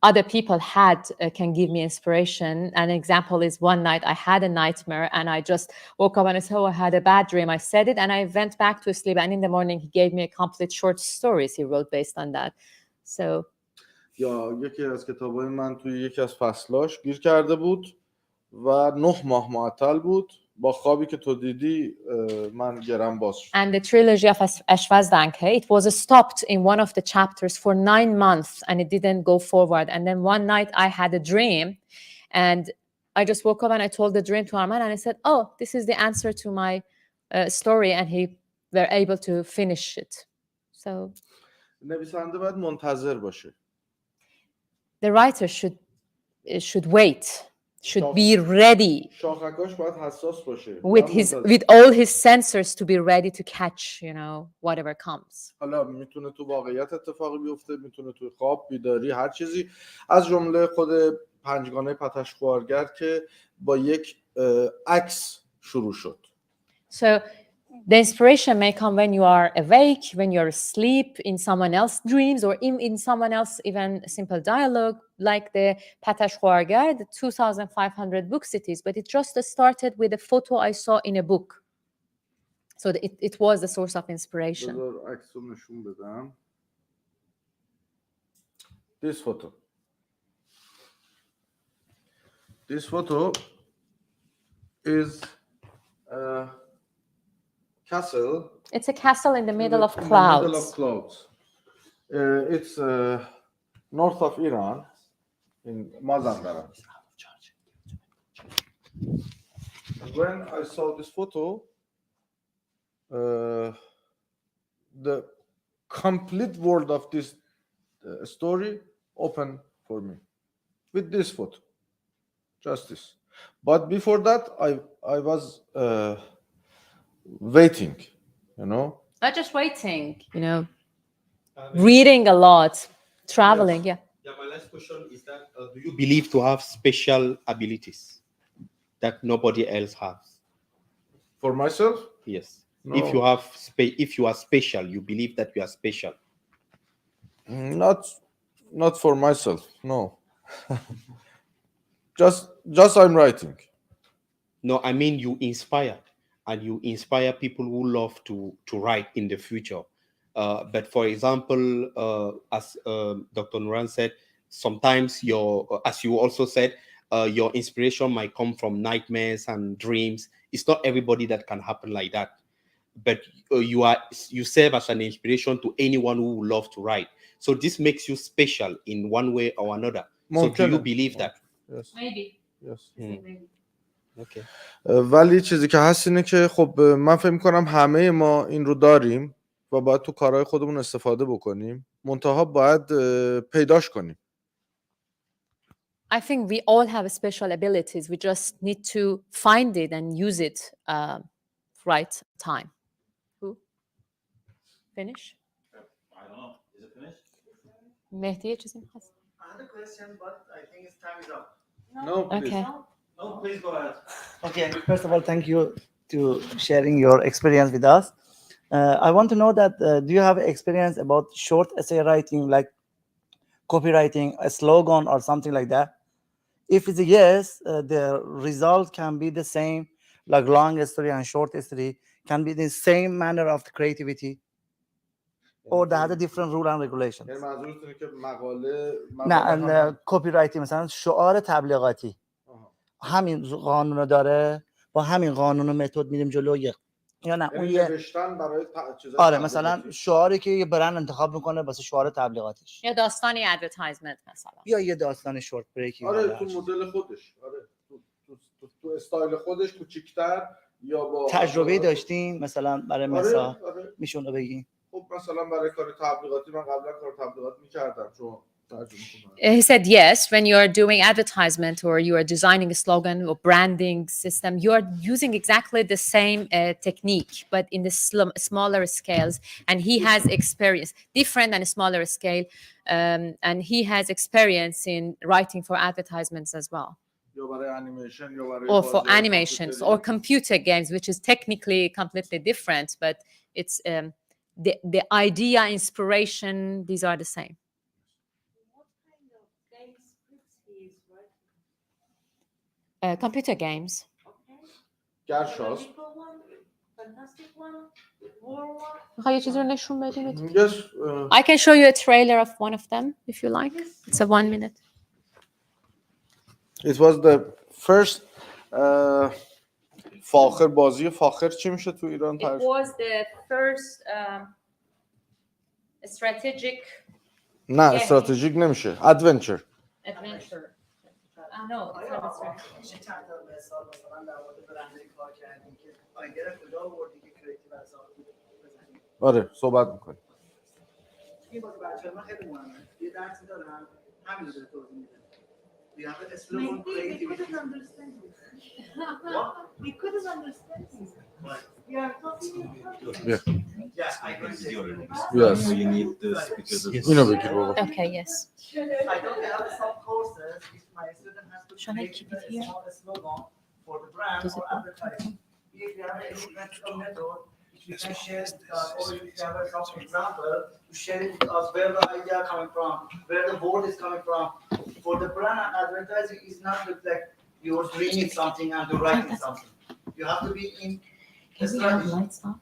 other people had can give me inspiration. An example is one night I had a nightmare and I just woke up and I said, oh, I had a bad dream. I said it and I went back to sleep, and in the morning he gave me a complete short stories he wrote based on that. So یا یکی از کتابای من توی یکی از فصلاش گیر کرده بود و 9 ماه معطل بود. با خوابی که تو دیدی من گرم باز شد. And the trilogy of Ashwazdanke, it was stopped in one of the chapters for 9 months and it didn't go forward. And then one night I had a dream and I just woke up and I told the dream to Arman and I said, oh, this is the answer to my story, and he were able to finish it. So نویسنده باید منتظر باشه. the writer should wait, should be ready شاخکاش باید حساس باشه. with all his sensors to be ready to catch, whatever comes. حالا میتونه تو واقعیت اتفاقی بیفته، میتونه تو خواب، بیداری، هر چیزی، از جمله خود پنجگانه پتشخوارگر که با یک عکس شروع شد. So the inspiration may come when you are awake, when you're asleep, in someone else's dreams, or in someone else, even simple dialogue, like the Patashkhwargar, the 2,500 books it is, but it just started with a photo I saw in a book. So it was the source of inspiration. بذار عکسو نشون بدم. This photo. This photo is a castle. It's a castle in the middle of In the clouds. middle of clouds. It's north of Iran, in Mazandaran. When I saw this photo, the complete world of this story opened for me with this photo, just this. But before that, I was waiting, Not just waiting, reading a lot, traveling. Yes. Yeah. My last question is that do you believe to have special abilities that nobody else has? For myself, Yes. No. If you are special, you believe that you are special. not for myself, no. just I'm writing. No, I mean you inspire, and you inspire people who love to write in the future. But for example, as Dr. Nuran said, sometimes as you also said, your inspiration might come from nightmares and dreams. It's not everybody that can happen like that. But you serve as an inspiration to anyone who would love to write. So this makes you special in one way or another. So do you believe that? Yes. Maybe. Yes. Maybe. Okay. ولی چیزی که هست اینه که خب من فکر می‌کنم همه ما این رو داریم و باید تو کارهای خودمون استفاده بکنیم. منتها باید پیداش کنیم. I think we all have special abilities. We just need to find it and use it right time. Who? Finish? I don't know. Is it finished? مهدی یه چیزی می‌خواست؟ I had a question, but I think its time is up. No, please. Okay. No, please go ahead. Okay. First of all, thank you to sharing your experience with us. I want to know that do you have experience about short essay writing, like copywriting, a slogan or something like that? If it's a yes, the result can be the same, like long story and short story can be the same manner of creativity, or they have a different rule and regulations. یعنی منظورت اینه که مقاله نه کپی رایتینگ مثلا شعار تبلیغاتی همین قانون رو داره، با همین قانون و متد میریم جلو، یا نه اون یه نوشتن برای چیزا آره مثلا شعاری که یه برند انتخاب میکنه واسه شعار تبلیغاتیش، یا داستانی ادورتایزمنت مثلا، یا یه داستان شورت بریکی، آره تو مدل خودش، آره تو استایل خودش کوچیک‌تر یا با تجربه داشتین مثلا برای مثال آره. میشه اونو بگین؟ خب مثلا برای کار تبلیغاتی من قبلا کار تبلیغاتی می‌کردم، چون He said yes, when you are doing advertisement or you are designing a slogan or branding system, you are using exactly the same technique, but in the smaller scales. And he has experience, different and smaller scale, and he has experience in writing for advertisements as well. Or for animations or computer games, which is technically completely different, but it's the idea, inspiration, these are the same. Computer games. Yes. I can show you a trailer of one of them if you like. It's a 1 minute. It was the first فاخر بازی فاخر چی میشه تو ایران It was the first strategic نه استراتژیک نمیشه adventure. adventure. No, it's not a strategy. میشه چند تا مثال مثلا در مورد برندینگ کار کردیم که آیدیا کجا آوردی که کریتیو از بزنیم. آره صحبت میکنیم. این واسه بچه‌ها من خیلی مهمه. یه درسی دارم همین رو توضیح میدم. We have a slogan creativity. We couldn't understand you. What? We couldn't understand you. What? You are talking. Yeah. Yeah, I can see. Yes. You need this because it's Yine Bekir baba. Okay, yes. I don't have some courses. If my student has to Shall I keep it here? small slogan for the brand Does it or advertising. If you have any practical method, you can share it with us, or if you have some example, you share it with us where the idea coming from, where the word is coming from. For the brand and advertising, is not look like you're reading something and you're writing something. You have to be in the strategy. Lights off?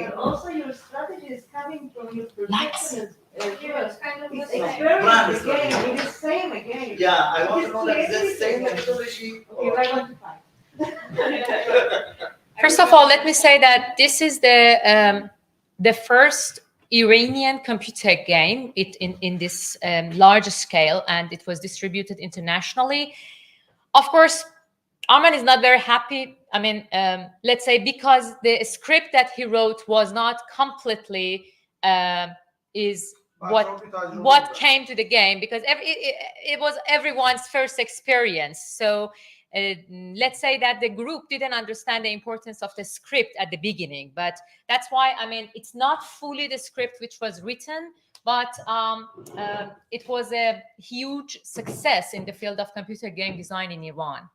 And also your strategy is coming from your Lights. perfectionist. It's kind of It's the same. experience again. It is same again. Yeah, I want It to is know that is the creativity same again. methodology. Okay, I want to find. First of all, let me say that this is the first Iranian computer game in this large scale, and it was distributed internationally. Of course, Arman is not very happy. I mean, let's say because the script that he wrote was not completely is what came to the game, because it was everyone's first experience. So let's say that the group didn't understand the importance of the script at the beginning, but that's why, I mean, it's not fully the script which was written, but it was a huge success in the field of computer game design in Iran.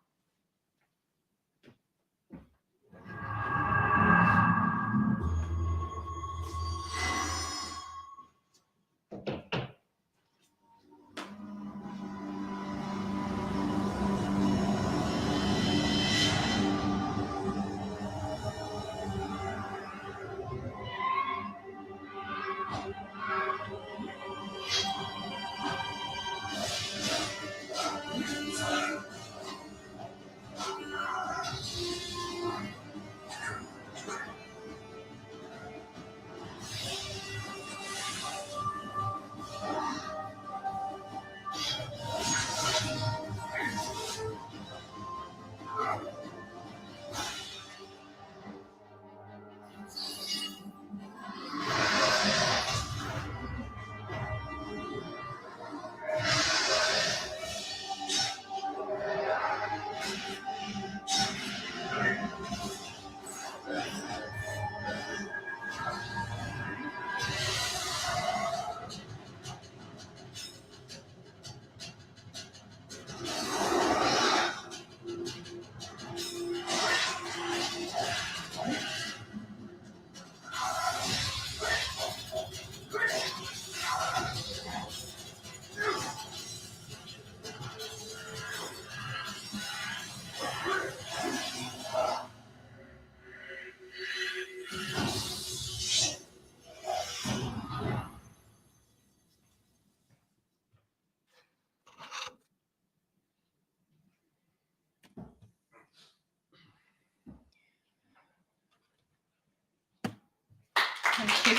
Thank you.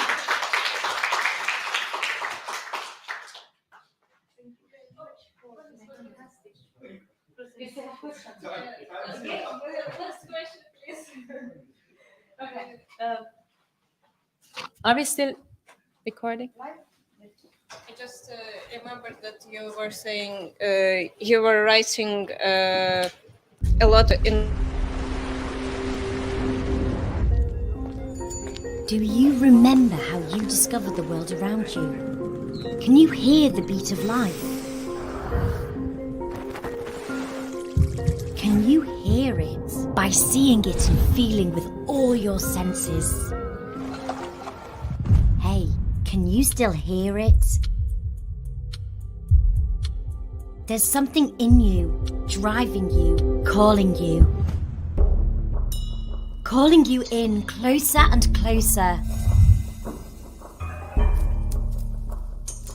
Last question, please. Are we still recording? just remembered that you were saying you were writing a lot in. Do you remember how you discovered the world around you? Can you hear the beat of life? Can you hear it by seeing it and feeling with all your senses? Hey, can you still hear it? There's something in you, driving you, calling you. Calling you in closer and closer.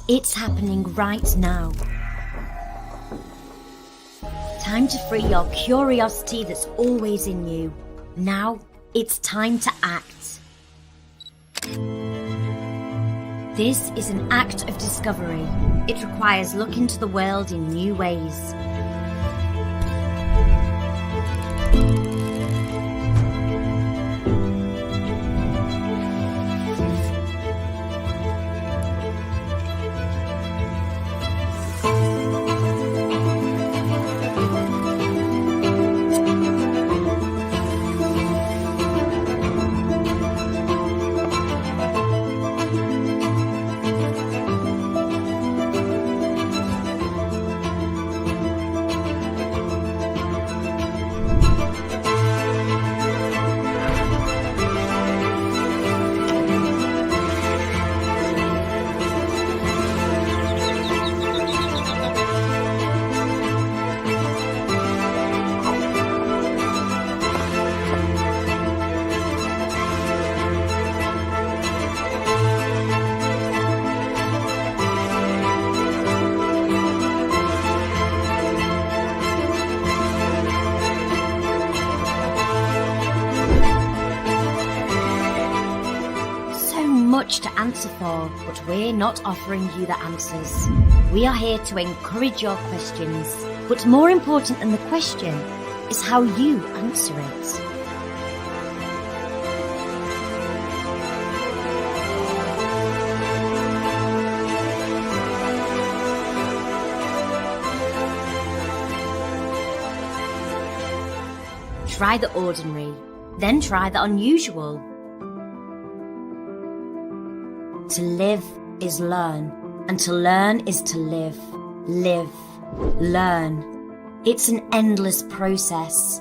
It's happening right now. Time to free your curiosity that's always in you. Now it's time to act. This is an act of discovery. It requires looking to the world in new ways. Much to answer for, but we're not offering you the answers. We are here to encourage your questions, but more important than the question is how you answer it. Try the ordinary, then try the unusual. To live is learn, and to learn is to live. Live, learn. It's an endless process.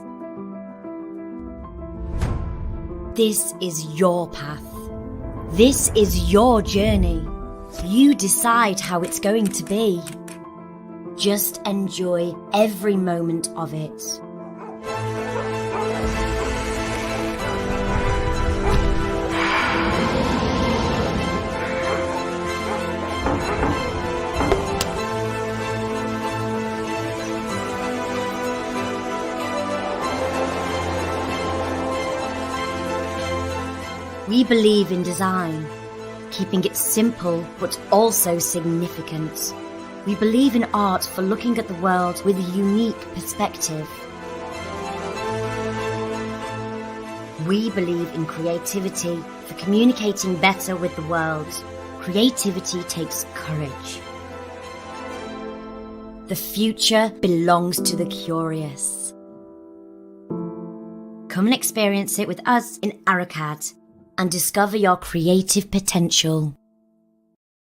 This is your path. This is your journey. You decide how it's going to be. Just enjoy every moment of it. We believe in design, keeping it simple but also significant. We believe in art for looking at the world with a unique perspective. We believe in creativity for communicating better with the world. Creativity takes courage. The future belongs to the curious. Come and experience it with us in Arocad and discover your creative potential.